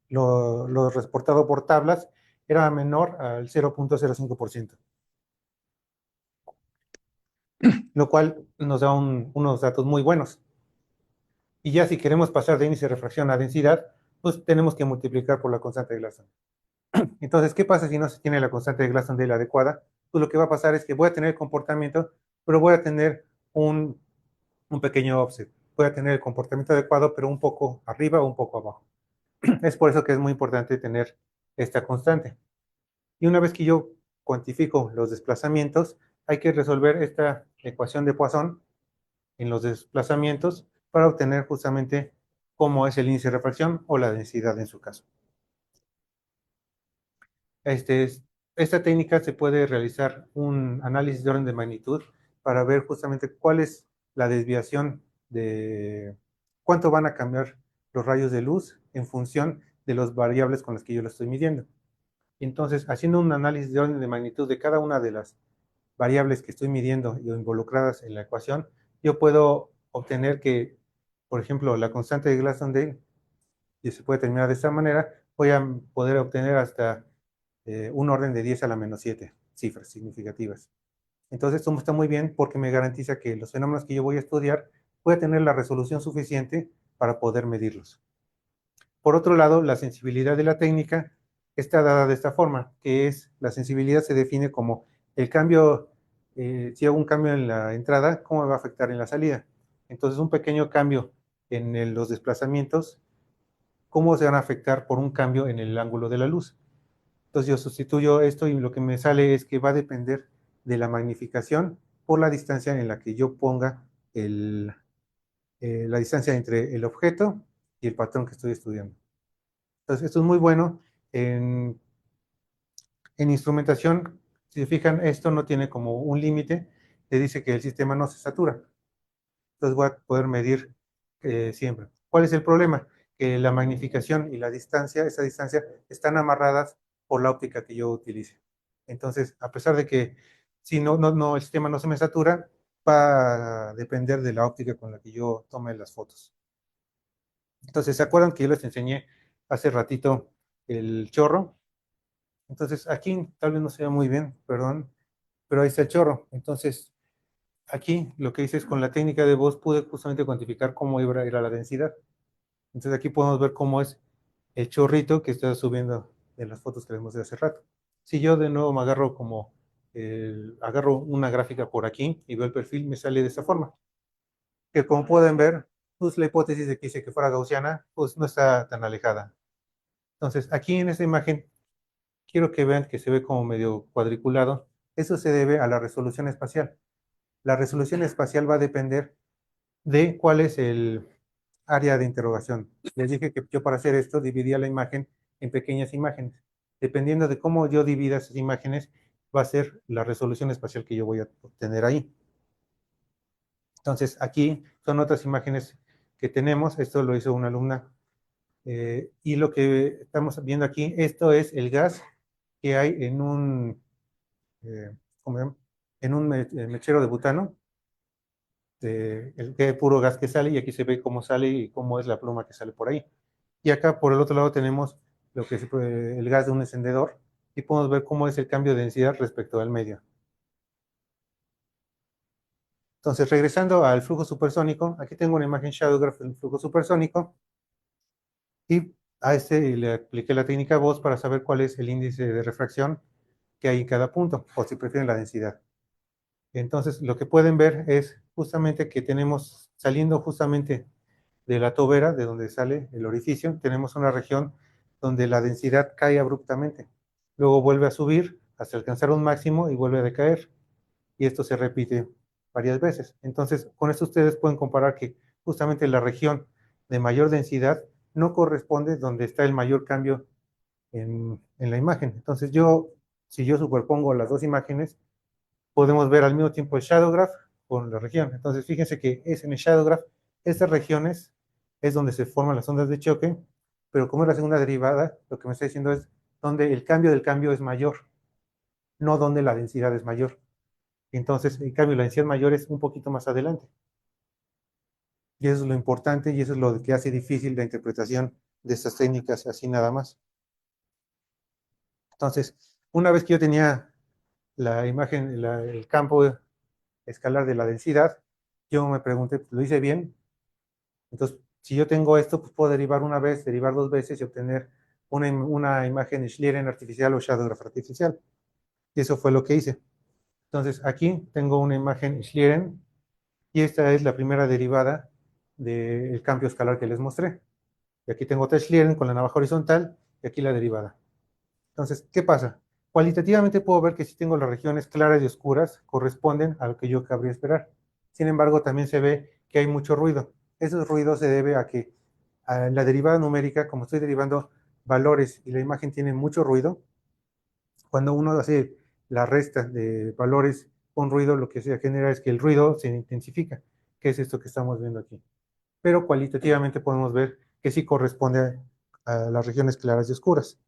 lo reportado por tablas era menor al 0.05%, lo cual nos da unos datos muy buenos. Y ya si queremos pasar de índice de refracción a densidad, pues tenemos que multiplicar por la constante de Glaston. Entonces, ¿qué pasa si no se tiene la constante de Glaston-Dale adecuada? Pues lo que va a pasar es que voy a tener el comportamiento, pero voy a tener un pequeño offset. Voy a tener el comportamiento adecuado, pero un poco arriba o un poco abajo. Es por eso que es muy importante tener esta constante. Y una vez que yo cuantifico los desplazamientos, hay que resolver esta ecuación de Poisson en los desplazamientos para obtener justamente cómo es el índice de refracción o la densidad en su caso. Este, esta técnica se puede realizar un análisis de orden de magnitud para ver justamente cuál es la desviación de cuánto van a cambiar los rayos de luz en función de las variables con las que yo lo estoy midiendo. Entonces, haciendo un análisis de orden de magnitud de cada una de las variables que estoy midiendo y involucradas en la ecuación, yo puedo obtener que, por ejemplo, la constante de Glaston-Dale, y se puede terminar de esta manera, voy a poder obtener hasta un orden de 10 a la menos 7 cifras significativas. Entonces, esto está muy bien porque me garantiza que los fenómenos que yo voy a estudiar voy a tener la resolución suficiente para poder medirlos. Por otro lado, la sensibilidad de la técnica está dada de esta forma, que es la sensibilidad se define como el cambio, si hago un cambio en la entrada, ¿cómo me va a afectar en la salida? Entonces, un pequeño cambio en los desplazamientos, ¿cómo se van a afectar por un cambio en el ángulo de la luz? Entonces yo sustituyo esto y lo que me sale es que va a depender de la magnificación por la distancia en la que yo ponga la distancia entre el objeto y el patrón que estoy estudiando. Entonces esto es muy bueno. En instrumentación, si se fijan, esto no tiene como un límite, te dice que el sistema no se satura. Entonces voy a poder medir siempre. ¿Cuál es el problema? Que la magnificación y la distancia, esa distancia, están amarradas por la óptica que yo utilice. Entonces, a pesar de que si el sistema no se me satura, va a depender de la óptica con la que yo tome las fotos. Entonces, ¿se acuerdan que yo les enseñé hace ratito el chorro? Entonces, aquí tal vez no se vea muy bien, perdón, pero ahí está el chorro. Entonces, aquí lo que hice es con la técnica de voz pude justamente cuantificar cómo era la densidad. Entonces aquí podemos ver cómo es el chorrito que está subiendo en las fotos que les mostré hace rato. Si yo de nuevo me agarro agarro una gráfica por aquí y veo el perfil, me sale de esta forma. Que como pueden ver, pues la hipótesis de que hice que fuera gaussiana, pues no está tan alejada. Entonces aquí en esta imagen, quiero que vean que se ve como medio cuadriculado. Eso se debe a la resolución espacial. La resolución espacial va a depender de cuál es el área de interrogación. Les dije que yo para hacer esto dividía la imagen en pequeñas imágenes. Dependiendo de cómo yo divida esas imágenes, va a ser la resolución espacial que yo voy a obtener ahí. Entonces, aquí son otras imágenes que tenemos. Esto lo hizo una alumna. Y lo que estamos viendo aquí, esto es el gas que hay eh, en un mechero de butano, el que puro gas que sale, y aquí se ve cómo sale y cómo es la pluma que sale por ahí. Y acá por el otro lado tenemos lo que es el gas de un encendedor y podemos ver cómo es el cambio de densidad respecto al medio. Entonces, regresando al flujo supersónico, aquí tengo una imagen shadow graph del flujo supersónico y a este le apliqué la técnica voz para saber cuál es el índice de refracción que hay en cada punto, o si prefieren la densidad. Entonces, lo que pueden ver es justamente que tenemos saliendo justamente de la tobera, de donde sale el orificio, tenemos una región donde la densidad cae abruptamente. Luego vuelve a subir hasta alcanzar un máximo y vuelve a decaer. y esto se repite varias veces. Entonces, con esto ustedes pueden comparar que justamente la región de mayor densidad no corresponde donde está el mayor cambio la imagen. Entonces, si yo superpongo las dos imágenes, podemos ver al mismo tiempo el shadow graph con la región. Entonces, fíjense que es en el shadow graph, estas regiones es donde se forman las ondas de choque, pero como es la segunda derivada, lo que me está diciendo es donde el cambio del cambio es mayor, no donde la densidad es mayor. Entonces, el cambio de la densidad mayor es un poquito más adelante. Y eso es lo importante y eso es lo que hace difícil la interpretación de estas técnicas así nada más. Entonces, una vez que yo tenía la imagen, el campo escalar de la densidad, yo me pregunté, ¿lo hice bien? Entonces, si yo tengo esto, pues puedo derivar una vez, derivar dos veces y obtener una imagen Schlieren artificial o shadow graph artificial. Y eso fue lo que hice. Entonces, aquí tengo una imagen Schlieren y esta es la primera derivada del cambio escalar que les mostré. Y aquí tengo otra Schlieren con la navaja horizontal y aquí la derivada. Entonces, ¿qué pasa? Cualitativamente puedo ver que si tengo las regiones claras y oscuras, corresponden a lo que yo cabría esperar. Sin embargo, también se ve que hay mucho ruido. Ese ruido se debe a que a la derivada numérica, como estoy derivando valores y la imagen tiene mucho ruido, cuando uno hace la resta de valores con ruido, lo que se genera es que el ruido se intensifica, que es esto que estamos viendo aquí. Pero cualitativamente podemos ver que sí corresponde a las regiones claras y oscuras.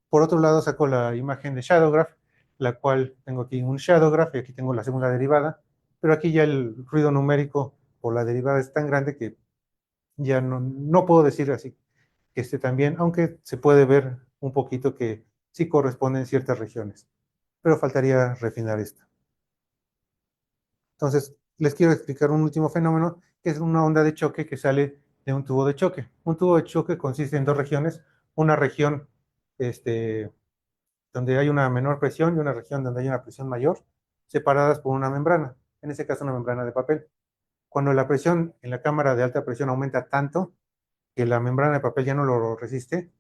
Por otro lado, saco la imagen de shadow graph, la cual tengo aquí un shadow graph y aquí tengo la segunda derivada, pero aquí ya el ruido numérico por la derivada es tan grande que ya no puedo decir así que esté tan bien, aunque se puede ver un poquito que sí corresponden ciertas regiones, pero faltaría refinar esto. Entonces, les quiero explicar un último fenómeno, que es una onda de choque que sale de un tubo de choque. Un tubo de choque consiste en dos regiones, una región donde hay una menor presión y una región donde hay una presión mayor, separadas por una membrana, en este caso una membrana de papel. Cuando la presión en la cámara de alta presión aumenta tanto que la membrana de papel ya no lo resiste,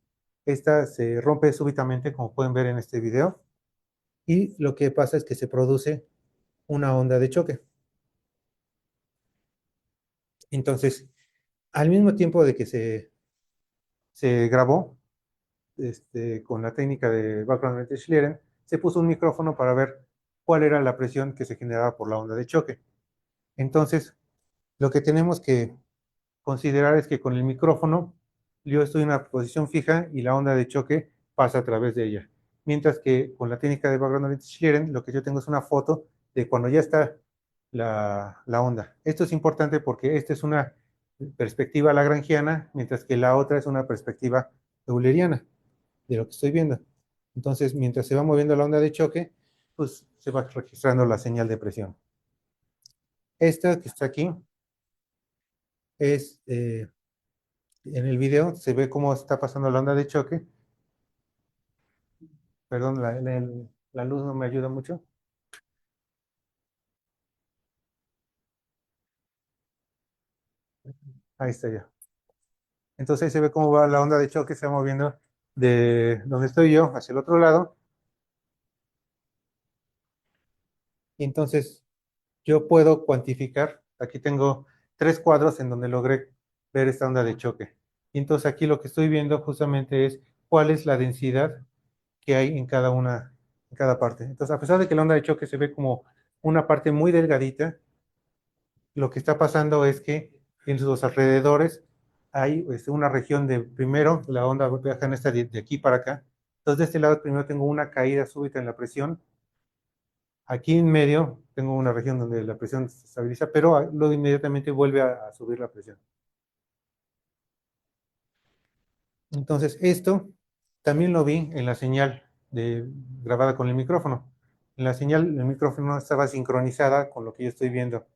esta se rompe súbitamente, como pueden ver en este video, y lo que pasa es que se produce una onda de choque. Entonces, al mismo tiempo de que se grabó con la técnica de background rate Schlieren, se puso un micrófono para ver cuál era la presión que se generaba por la onda de choque. Entonces, lo que tenemos que considerar es que con el micrófono yo estoy en una posición fija y la onda de choque pasa a través de ella. Mientras que con la técnica de background rate Schlieren, lo que yo tengo es una foto de cuando ya está la onda. Esto es importante porque esta es una perspectiva lagrangiana, mientras que la otra es una perspectiva euleriana de lo que estoy viendo. Entonces, mientras se va moviendo la onda de choque, pues se va registrando la señal de presión. Esta que está aquí es, en el video se ve cómo está pasando la onda de choque. Perdón, la luz no me ayuda mucho. Ahí está ya. Entonces ahí se ve cómo va la onda de choque, se va moviendo de donde estoy yo hacia el otro lado. Y entonces yo puedo cuantificar, aquí tengo tres cuadros en donde logré ver esta onda de choque. Y entonces aquí lo que estoy viendo justamente es cuál es la densidad que hay en cada parte. Entonces, a pesar de que la onda de choque se ve como una parte muy delgadita, lo que está pasando es que en sus alrededores hay una región de, primero, la onda viaja en esta de aquí para acá. Entonces, de este lado primero tengo una caída súbita en la presión. Aquí en medio tengo una región donde la presión se estabiliza, pero luego inmediatamente vuelve a subir la presión. Entonces, esto también lo vi en la señal grabada con el micrófono. En la señal, el micrófono estaba sincronizada con lo que yo estoy viendo.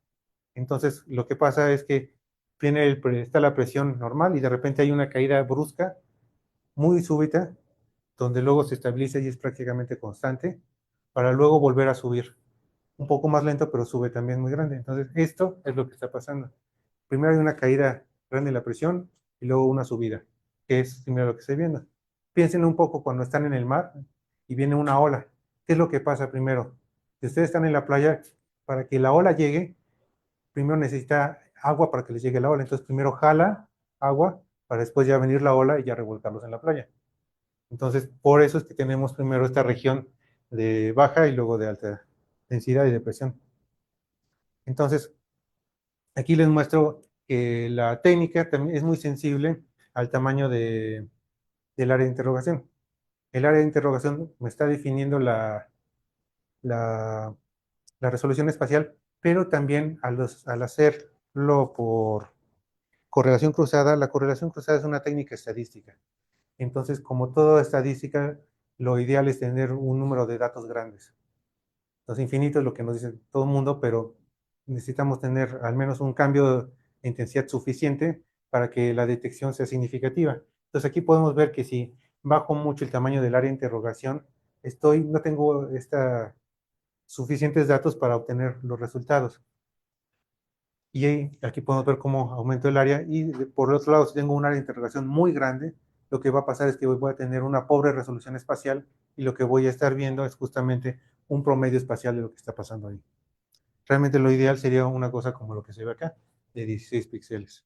Entonces, lo que pasa es que está la presión normal y de repente hay una caída brusca, muy súbita, donde luego se estabiliza y es prácticamente constante, para luego volver a subir. Un poco más lento, pero sube también muy grande. Entonces, esto es lo que está pasando. Primero hay una caída grande en la presión y luego una subida, que es similar a lo que estoy viendo. Piensen un poco cuando están en el mar y viene una ola. ¿Qué es lo que pasa primero? Si ustedes están en la playa, para que la ola llegue, primero necesita agua para que les llegue la ola. Entonces primero jala agua para después ya venir la ola y ya revolcarlos en la playa. Entonces, por eso es que tenemos primero esta región de baja y luego de alta densidad y depresión. Entonces, aquí les muestro que la técnica también es muy sensible al tamaño del área de interrogación. El área de interrogación me está definiendo la, la resolución espacial, pero también al hacerlo por correlación cruzada, la correlación cruzada es una técnica estadística. Entonces, como toda estadística, lo ideal es tener un número de datos grandes. Los infinitos es lo que nos dice todo el mundo, pero necesitamos tener al menos un cambio de intensidad suficiente para que la detección sea significativa. Entonces aquí podemos ver que si bajo mucho el tamaño del área de interrogación, no tengo suficientes datos para obtener los resultados. Y aquí podemos ver cómo aumentó el área. Y por el otro lado, si tengo un área de interrogación muy grande, lo que va a pasar es que voy a tener una pobre resolución espacial y lo que voy a estar viendo es justamente un promedio espacial de lo que está pasando ahí. Realmente lo ideal sería una cosa como lo que se ve acá, de 16 píxeles.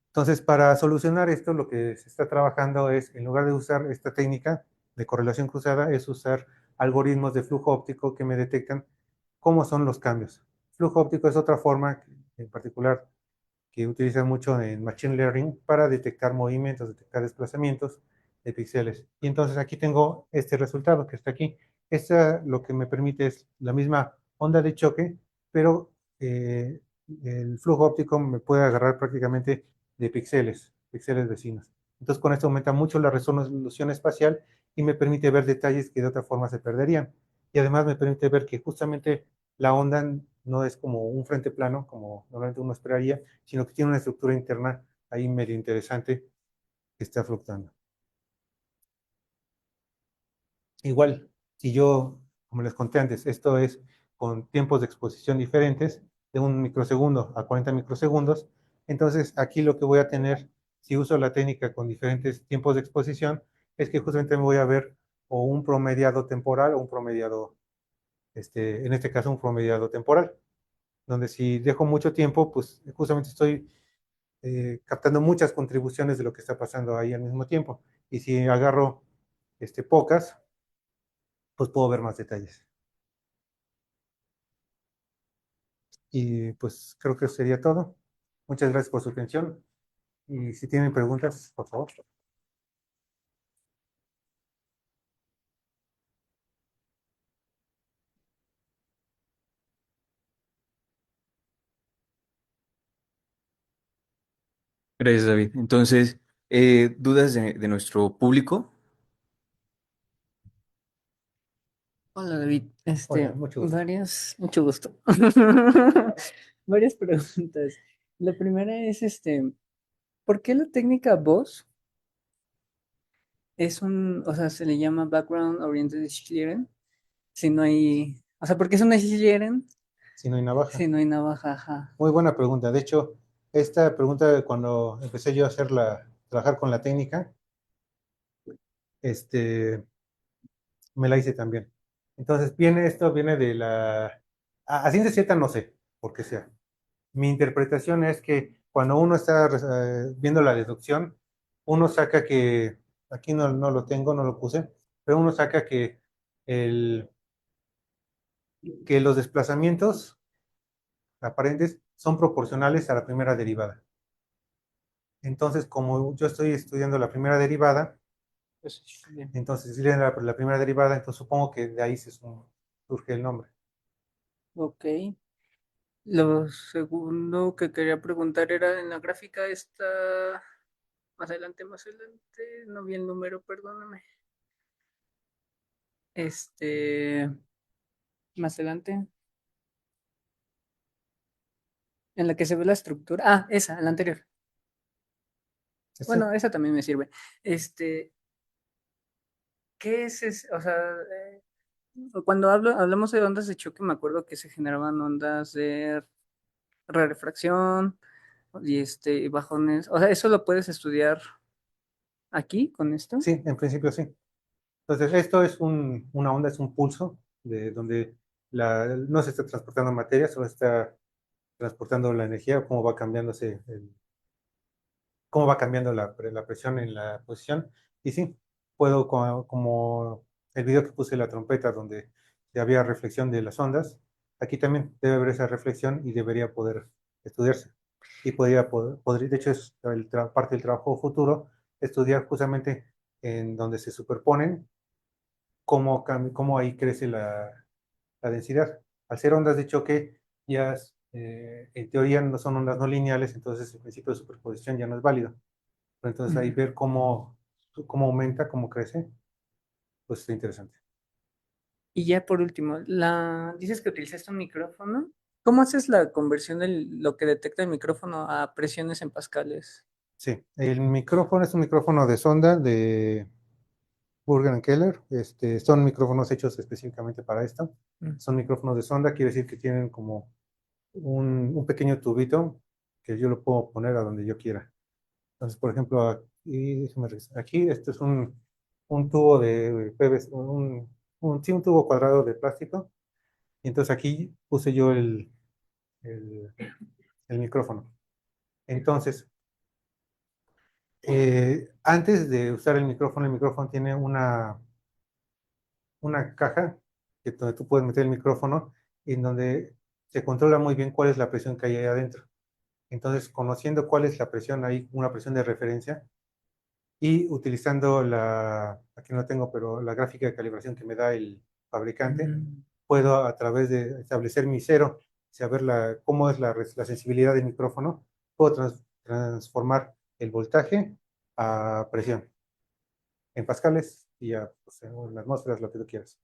Entonces, para solucionar esto, lo que se está trabajando es, en lugar de usar esta técnica de correlación cruzada, es usar algoritmos de flujo óptico que me detectan cómo son los cambios. Flujo óptico es otra forma, en particular, que utilizan mucho en Machine Learning para detectar movimientos, detectar desplazamientos de píxeles. Y entonces aquí tengo este resultado que está aquí. Esta lo que me permite es la misma onda de choque, pero el flujo óptico me puede agarrar prácticamente de píxeles vecinos. Entonces con esto aumenta mucho la resolución espacial y me permite ver detalles que de otra forma se perderían. Y además me permite ver que justamente la onda no es como un frente plano, como normalmente uno esperaría, sino que tiene una estructura interna ahí medio interesante que está fluctuando. Igual, si yo, como les conté antes, esto es con tiempos de exposición diferentes, de 1 microsegundo a 40 microsegundos, entonces aquí lo que voy a tener, si uso la técnica con diferentes tiempos de exposición, es que justamente me voy a ver o un promediado temporal o un promediado, en este caso un promediado temporal, donde si dejo mucho tiempo, pues justamente estoy captando muchas contribuciones de lo que está pasando ahí al mismo tiempo. Y si agarro pocas, pues puedo ver más detalles. Y pues creo que eso sería todo. Muchas gracias por su atención. Y si tienen preguntas, por favor. Gracias, David. Entonces, ¿dudas de nuestro público? Hola David, Hola, mucho gusto. mucho gusto. Varias preguntas. La primera es, ¿por qué la técnica VOS o sea, se le llama Background Oriented Schlieren? Si no hay, o sea, ¿por qué es una Schlieren Si no hay navaja. si no hay navaja? Ajá. Muy buena pregunta. De hecho, esta pregunta cuando empecé yo a trabajar con la técnica, este, me la hice también. Entonces, viene de a ciencia cierta no sé por qué sea. Mi interpretación es que cuando uno está viendo la deducción, uno saca que, aquí no lo tengo, no lo puse, pero uno saca el, que los desplazamientos aparentes son proporcionales a la primera derivada. Entonces, como yo estoy estudiando la primera derivada, Pues, bien. entonces si la primera derivada, entonces supongo que de ahí surge el nombre. Ok. Lo segundo que quería preguntar era en la gráfica está más adelante, no vi el número, perdóname. Este, más adelante, en la que se ve la estructura. Ah, esa, la anterior. Este, Bueno, esa también me sirve. ¿Qué es O sea, cuando hablamos de ondas de choque, me acuerdo que se generaban ondas de rarefracción y bajones. O sea, ¿eso lo puedes estudiar aquí con esto? sí, en principio sí. Entonces, esto es una onda, es un pulso, de donde no se está transportando materia, solo está transportando la energía, cómo va cambiándose cómo va cambiando la presión en la posición. Y sí, puedo, como el video que puse de la trompeta, donde había reflexión de las ondas, aquí también debe haber esa reflexión y debería poder estudiarse. Y de hecho, es parte del trabajo futuro, estudiar justamente en donde se superponen, cómo ahí crece la densidad. Al ser ondas de choque, ya en teoría no son ondas no lineales, entonces el principio de superposición ya no es válido. Entonces ahí ver cómo aumenta, cómo crece, pues está interesante. Y ya por último, dices que utilizaste un micrófono. ¿Cómo haces la conversión de lo que detecta el micrófono a presiones en pascales? Sí, el micrófono es un micrófono de sonda de Burger Keller. Son micrófonos hechos específicamente para esto. Mm. Son micrófonos de sonda, quiere decir que tienen como un pequeño tubito que yo lo puedo poner a donde yo quiera. Entonces, por ejemplo, aquí este es un tubo de PVC, sí, un tubo cuadrado de plástico. Y entonces aquí puse yo el, el micrófono. Entonces, antes de usar el micrófono tiene una caja donde tú puedes meter el micrófono y en donde se controla muy bien cuál es la presión que hay ahí adentro. Entonces, conociendo cuál es la presión, hay una presión de referencia y utilizando aquí no tengo, pero la gráfica de calibración que me da el fabricante, Mm. puedo a través de establecer mi cero, saber cómo es la sensibilidad del micrófono, puedo transformar el voltaje a presión en pascales y pues, en atmósferas, lo que tú quieras.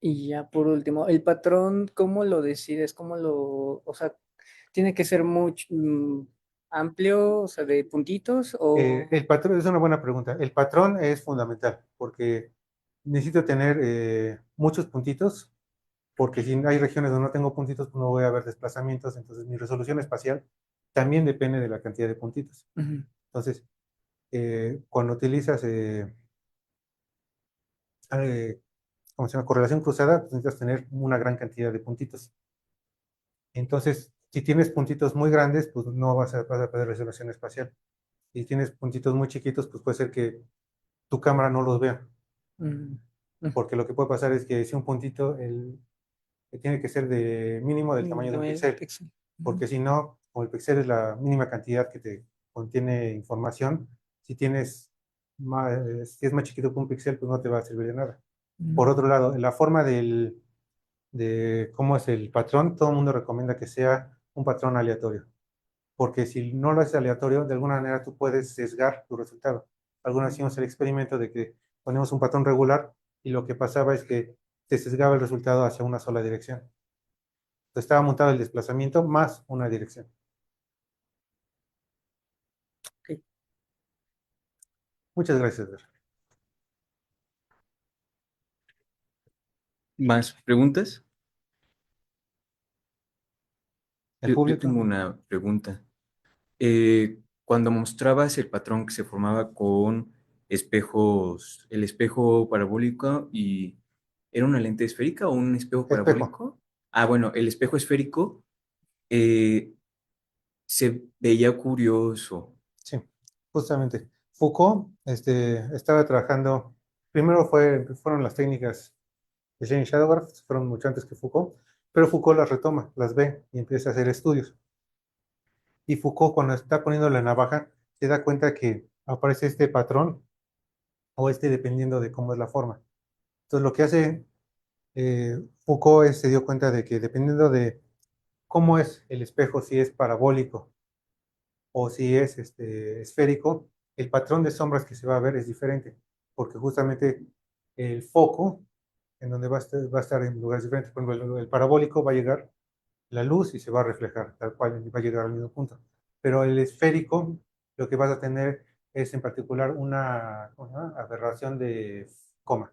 Y ya por último, el patrón, ¿cómo lo decides? O sea, tiene que ser muy amplio, o sea, de puntitos o... El patrón es una buena pregunta. El patrón es fundamental porque necesito tener muchos puntitos, porque si hay regiones donde no tengo puntitos, pues no voy a ver desplazamientos, entonces mi resolución espacial también depende de la cantidad de puntitos. Ujú. Entonces, cuando utilizas, eh, ¿cómo se llama? Correlación cruzada, pues necesitas tener una gran cantidad de puntitos. Entonces, si tienes puntitos muy grandes, pues no vas a perder resolución espacial. Si tienes puntitos muy chiquitos, pues puede ser que tu cámara no los vea, Mm, mm. porque lo que puede pasar es que si un puntito tiene que ser de mínimo del tamaño de un También píxel, pixel. Ujú. porque si no, como el píxel es la mínima cantidad que te contiene información, si tienes si es más chiquito que un píxel, pues no te va a servir de nada. Por Mm. otro lado, la forma de cómo es el patrón, todo el mundo recomienda que sea un patrón aleatorio, porque si no lo es aleatorio, de alguna manera tú puedes sesgar tu resultado. Algunos hicimos el experimento de que ponemos un patrón regular y lo que pasaba es que se sesgaba el resultado hacia una sola dirección. Entonces estaba montado el desplazamiento más una dirección. Ok. Muchas gracias, Edgar. ¿Más preguntas? ¿El Yo público? tengo una pregunta. Cuando mostrabas el patrón que se formaba con espejos, el espejo parabólico y ¿era una lente esférica o un espejo Espejo. parabólico? Ah, bueno, el espejo esférico eh, se veía curioso. Sí, justamente. Foucault estaba trabajando, primero fueron las técnicas de Jean Shadowgraph, fueron mucho antes que Foucault, pero Foucault las retoma, las ve y empieza a hacer estudios. Y Foucault, cuando está poniendo la navaja, se da cuenta que aparece este patrón o dependiendo de cómo es la forma. Entonces, lo que hace Foucault se dio cuenta de que dependiendo de cómo es el espejo, si es parabólico o si es esférico, el patrón de sombras que se va a ver es diferente, porque justamente el foco, en donde va a estar en lugares diferentes, por ejemplo, el parabólico va a llegar la luz y se va a reflejar, tal cual va a llegar al mismo punto. Pero el esférico, lo que vas a tener es en particular una aberración de coma.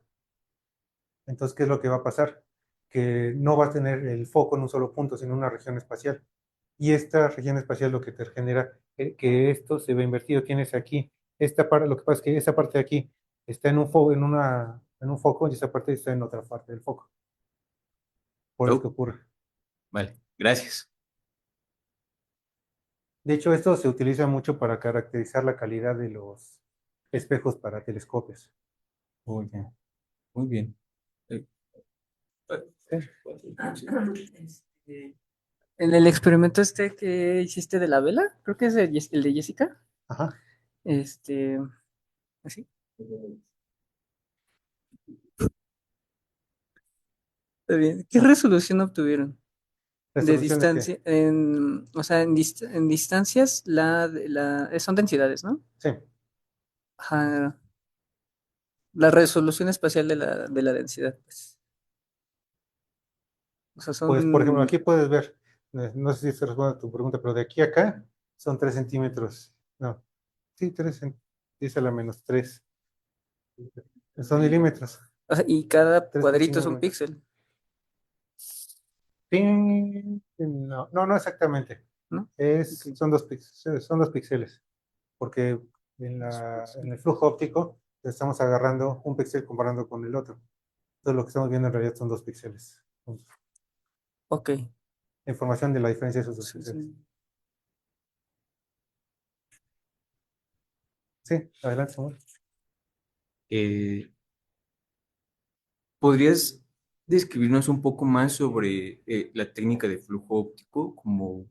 Entonces, ¿qué es lo que va a pasar? Que no vas a tener el foco en un solo punto, sino en una región espacial. Y esta región espacial lo que te genera que esto se ve invertido. Tienes aquí esta parte, lo que pasa es que esta parte de aquí está en un foco, en un foco y esa parte está en otra parte del foco. Por eso que Oh, ocurre. vale, gracias. De hecho, esto se utiliza mucho para caracterizar la calidad de los espejos para telescopios. Oh, ya. Muy bien. Eh, ¿Sí? Este, En el experimento este que hiciste de la vela, creo que es el de Jessica. Ajá. Este, así. Está bien. ¿Qué resolución obtuvieron? De Resolución de qué. distancia, o sea, en distancias, son densidades, ¿no? Sí. Ajá, la resolución espacial de la densidad, pues. O sea, Pues, por ejemplo, son, aquí puedes ver, no sé si se responde a tu pregunta, pero de aquí a acá son 3 centímetros. No, sí, 3 dice la -3. Son milímetros. o sea, y cada Tres punto cuadrito cinco es un milímetros. píxel, Sí, no, no, no exactamente. ¿no? Ok. Son dos píxeles, porque en el flujo óptico estamos agarrando un píxel comparando con el otro. Entonces lo que estamos viendo en realidad son 2 píxeles. Ok. Información de la diferencia de esos dos Sí, píxeles. sí. Sí, adelante, Samuel. eh, ¿Podrías describirnos un poco más sobre la técnica de flujo óptico, como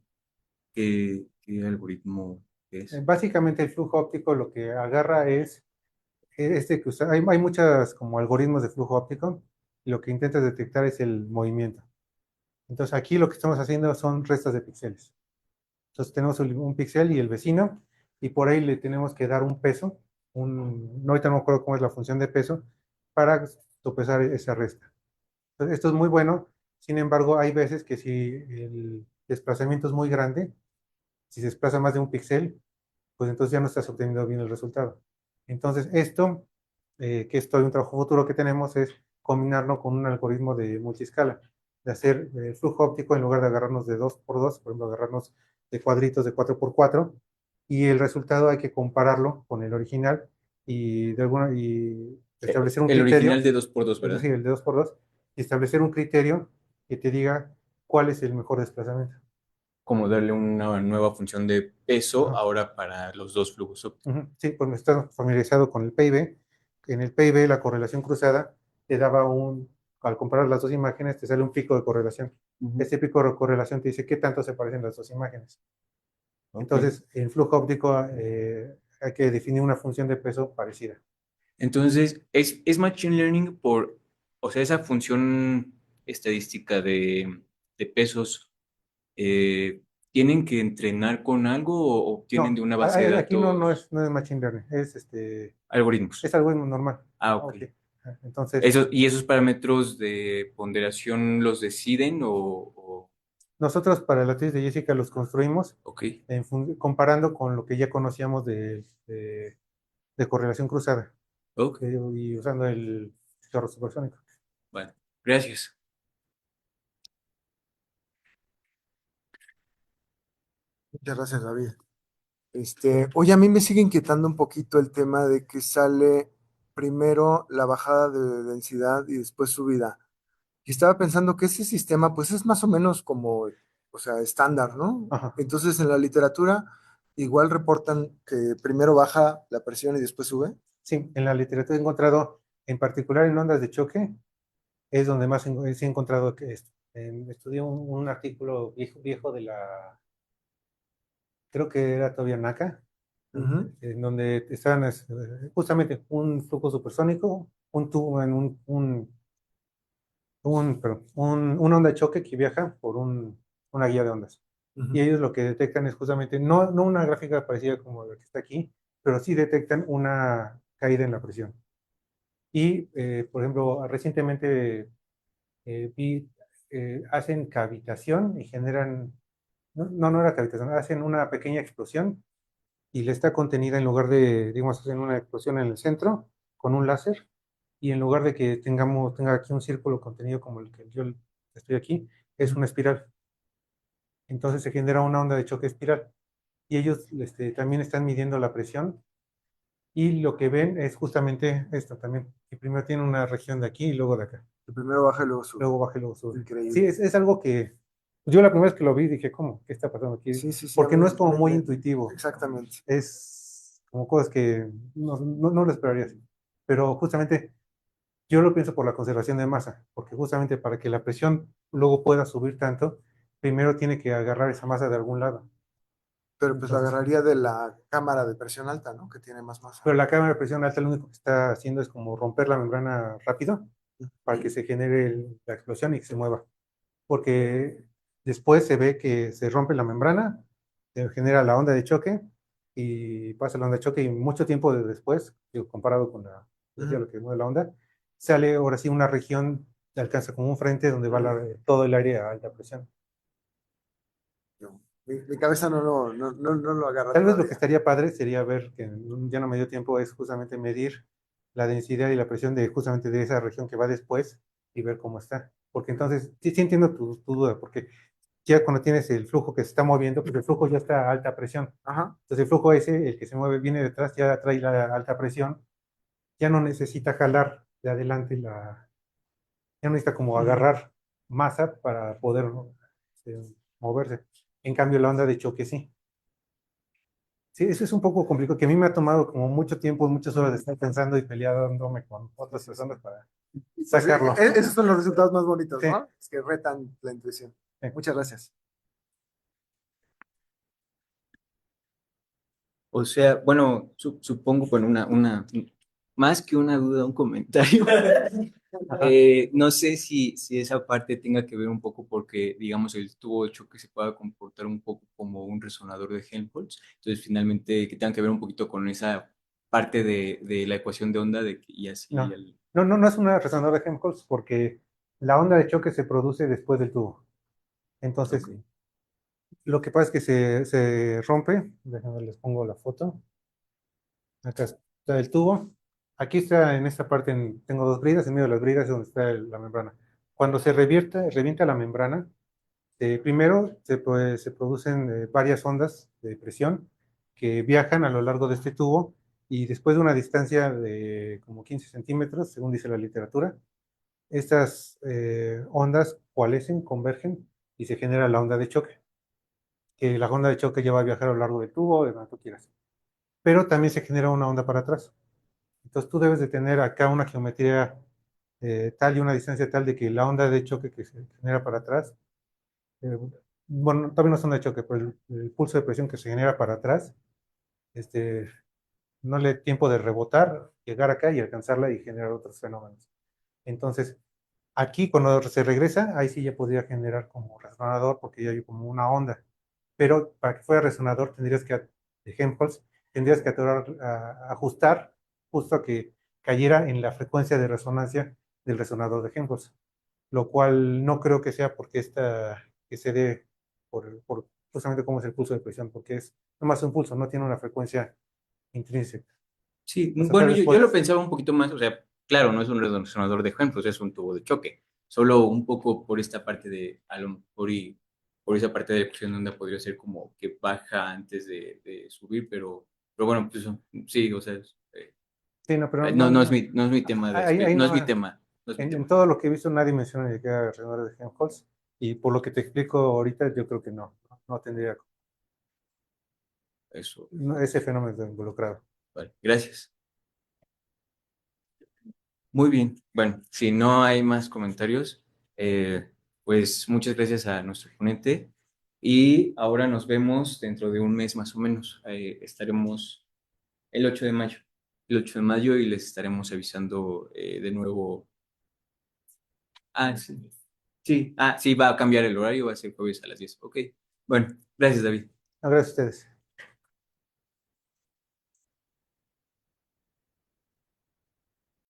qué algoritmo es? Básicamente el flujo óptico lo que agarra es este que usa. Hay muchas como algoritmos de flujo óptico y lo que intenta detectar es el movimiento. Entonces aquí lo que estamos haciendo son restas de píxeles. Entonces tenemos un píxel y el vecino y por ahí le tenemos que dar un peso, no, ahorita no me acuerdo cómo es la función de peso, para sopesar esa resta. Entonces, esto es muy bueno, sin embargo hay veces que si el desplazamiento es muy grande, si se desplaza más de un píxel, pues entonces ya no estás obteniendo bien el resultado. Entonces, esto, que es todo un trabajo futuro que tenemos, es combinarlo con un algoritmo de multiscala, de hacer flujo óptico en lugar de agarrarnos de 2 por 2, por ejemplo, agarrarnos de cuadritos de 4 por 4, y el resultado hay que compararlo con el original y establecer un El original criterio, de 2x2, es ¿verdad? decir, el de 2 por 2, y establecer un criterio que te diga cuál es el mejor desplazamiento. Como darle una nueva función de peso Ajá. ahora para los dos flujos ópticos. Ujú. Sí, pues me está familiarizado con el PIB. En el PIB, la correlación cruzada te daba al comparar las dos imágenes, te sale un pico de correlación. Ujú. Este pico de correlación te dice qué tanto se parecen las dos imágenes. Ok. Entonces, en flujo óptico hay que definir una función de peso parecida. Entonces, es Machine Learning o sea, esa función estadística de pesos, ¿tienen que entrenar con algo o obtienen de No, una base de aquí datos no es machine learning, algoritmos? es algoritmo normal. Ah, Ah, ok. ok. Entonces, ¿Y esos parámetros de ponderación los deciden nosotros para la tesis de Jessica los construimos ok, comparando con lo que ya conocíamos de correlación cruzada. ok, Y usando el chorro supersónico. bueno, gracias. Muchas gracias, David. Oye, a mí me sigue inquietando un poquito el tema de que sale primero la bajada de densidad y después subida. Y estaba pensando que ese sistema, pues es más o menos como, o sea, estándar, ¿no? Ajá. Entonces, en la literatura, igual reportan que primero baja la presión y después sube. Sí, en la literatura he encontrado, en particular en ondas de choque, es donde más sí he encontrado que estudié un artículo viejo de creo que era todavía NACA, Ujú, en donde estaban justamente un flujo supersónico, un tubo en perdón, una onda de choque que viaja por una guía de ondas. Y ujú. ellos lo que detectan es justamente, no una gráfica parecida como la que está aquí, pero sí detectan una caída en la presión. Y, por ejemplo, recientemente hacen cavitación y generan, no era cavitación, hacen una pequeña explosión y le está contenida en lugar de, digamos, hacen una explosión en el centro con un láser y en lugar de que tenga aquí un círculo contenido como el que yo estoy aquí, es una espiral. Entonces se genera una onda de choque espiral y ellos también están midiendo la presión Y lo que ven es justamente esto también, que primero tiene una región de aquí y luego de acá. El primero baja y luego sube. Luego baja y luego sube. Increíble. Sí, es algo que yo la primera vez que lo vi dije, ¿cómo? ¿Qué está pasando aquí? Sí, sí, sí. Porque no es como muy intuitivo. Exactamente. Es como cosas que no lo esperarías. Pero justamente yo lo pienso por la conservación de masa, porque justamente para que la presión luego pueda subir tanto, primero tiene que agarrar esa masa de algún lado. Pero pues la Entonces, agarraría de la cámara de presión alta, ¿no? Que tiene más masa. pero la cámara de presión alta lo único que está haciendo es como romper la membrana rápido para que se genere la explosión y que se mueva. Porque después se ve que se rompe la membrana, se genera la onda de choque y pasa la onda de choque y mucho tiempo después, digo, comparado con lo que mueve la onda, sale ahora sí una región que alcanza como un frente donde va todo el aire a alta presión. No, mi cabeza no lo agarra Tal vez lo todavía. que estaría padre sería ver, que ya no me dio tiempo, es justamente medir la densidad y la presión de justamente de esa región que va después y ver cómo está. Porque entonces, sí entiendo tu duda, porque ya cuando tienes el flujo que se está moviendo, pues el flujo ya está a alta presión. Ajá. Entonces el flujo ese, el que se mueve, viene detrás, ya trae la alta presión, ya no necesita jalar de adelante ya no necesita como agarrar masa para poder moverse. En cambio, la onda de choque sí. Sí, eso es un poco complicado, que a mí me ha tomado como mucho tiempo, muchas horas de estar pensando y peleándome con otras personas para Pues, sacarlo. esos son los resultados más bonitos, Sí, ¿no? Es que retan la intuición. sí. Muchas gracias. O sea, bueno, supongo, bueno, más que una duda, un comentario. Ajá. No sé si esa parte tenga que ver un poco porque, digamos, el tubo de choque se pueda comportar un poco como un resonador de Helmholtz. Entonces, finalmente, que tenga que ver un poquito con esa parte de la ecuación de onda y así. No, no es una resonadora de Helmholtz porque la onda de choque se produce después del tubo. Entonces, Ok. lo que pasa es que se rompe. Déjenme les pongo la foto. Acá está el tubo. Aquí está en esta parte, tengo dos bridas, en medio de las bridas es donde está la membrana. Cuando revienta la membrana, primero se producen varias ondas de presión que viajan a lo largo de este tubo y después de una distancia de como 15 centímetros, según dice la literatura, estas ondas coalescen, convergen y se genera la onda de choque. Que la onda de choque ya va a viajar a lo largo del tubo, de donde tú quieras. Pero también se genera una onda para atrás. Entonces tú debes de tener acá una geometría tal y una distancia tal de que la onda de choque que se genera para atrás, eh, bueno, todavía no es onda de choque, pero el pulso de presión que se genera para atrás, este, no le dé tiempo de rebotar, llegar acá y alcanzarla y generar otros fenómenos. Entonces, aquí cuando se regresa, ahí sí ya podría generar como resonador porque ya hay como una onda. Pero para que fuera resonador tendrías que, de Helmholtz, tendrías que ajustar justo a que cayera en la frecuencia de resonancia del resonador de Helmholtz, lo cual no creo que sea porque que se dé por justamente cómo es el pulso de presión, porque es nomás un pulso, no tiene una frecuencia intrínseca. Sí, O sea, bueno, tal vez yo lo puedes, pensaba un poquito más, o sea, claro, no es un resonador de ejemplos, es un tubo de choque, solo un poco por esta parte a lo mejor y por esa parte de la ecuación donde podría ser como que baja antes de subir, pero bueno, pues sí, o sea, sí, no, pero no, no es mi tema ahí no es mi no, tema, no es mi en tema, todo lo que he visto nadie menciona ni que era resonador de Helmholtz, y por lo que te explico ahorita, yo creo que no tendría eso, ese fenómeno involucrado. vale, gracias. Muy bien, bueno, si no hay más comentarios, pues muchas gracias a nuestro ponente y ahora nos vemos dentro de un mes más o menos. Estaremos el 8 de mayo, el 8 de mayo y les estaremos avisando de nuevo. Ah, sí, sí, sí, va a cambiar el horario, va a ser jueves a las 10. Ok, bueno, gracias David. No, gracias a ustedes.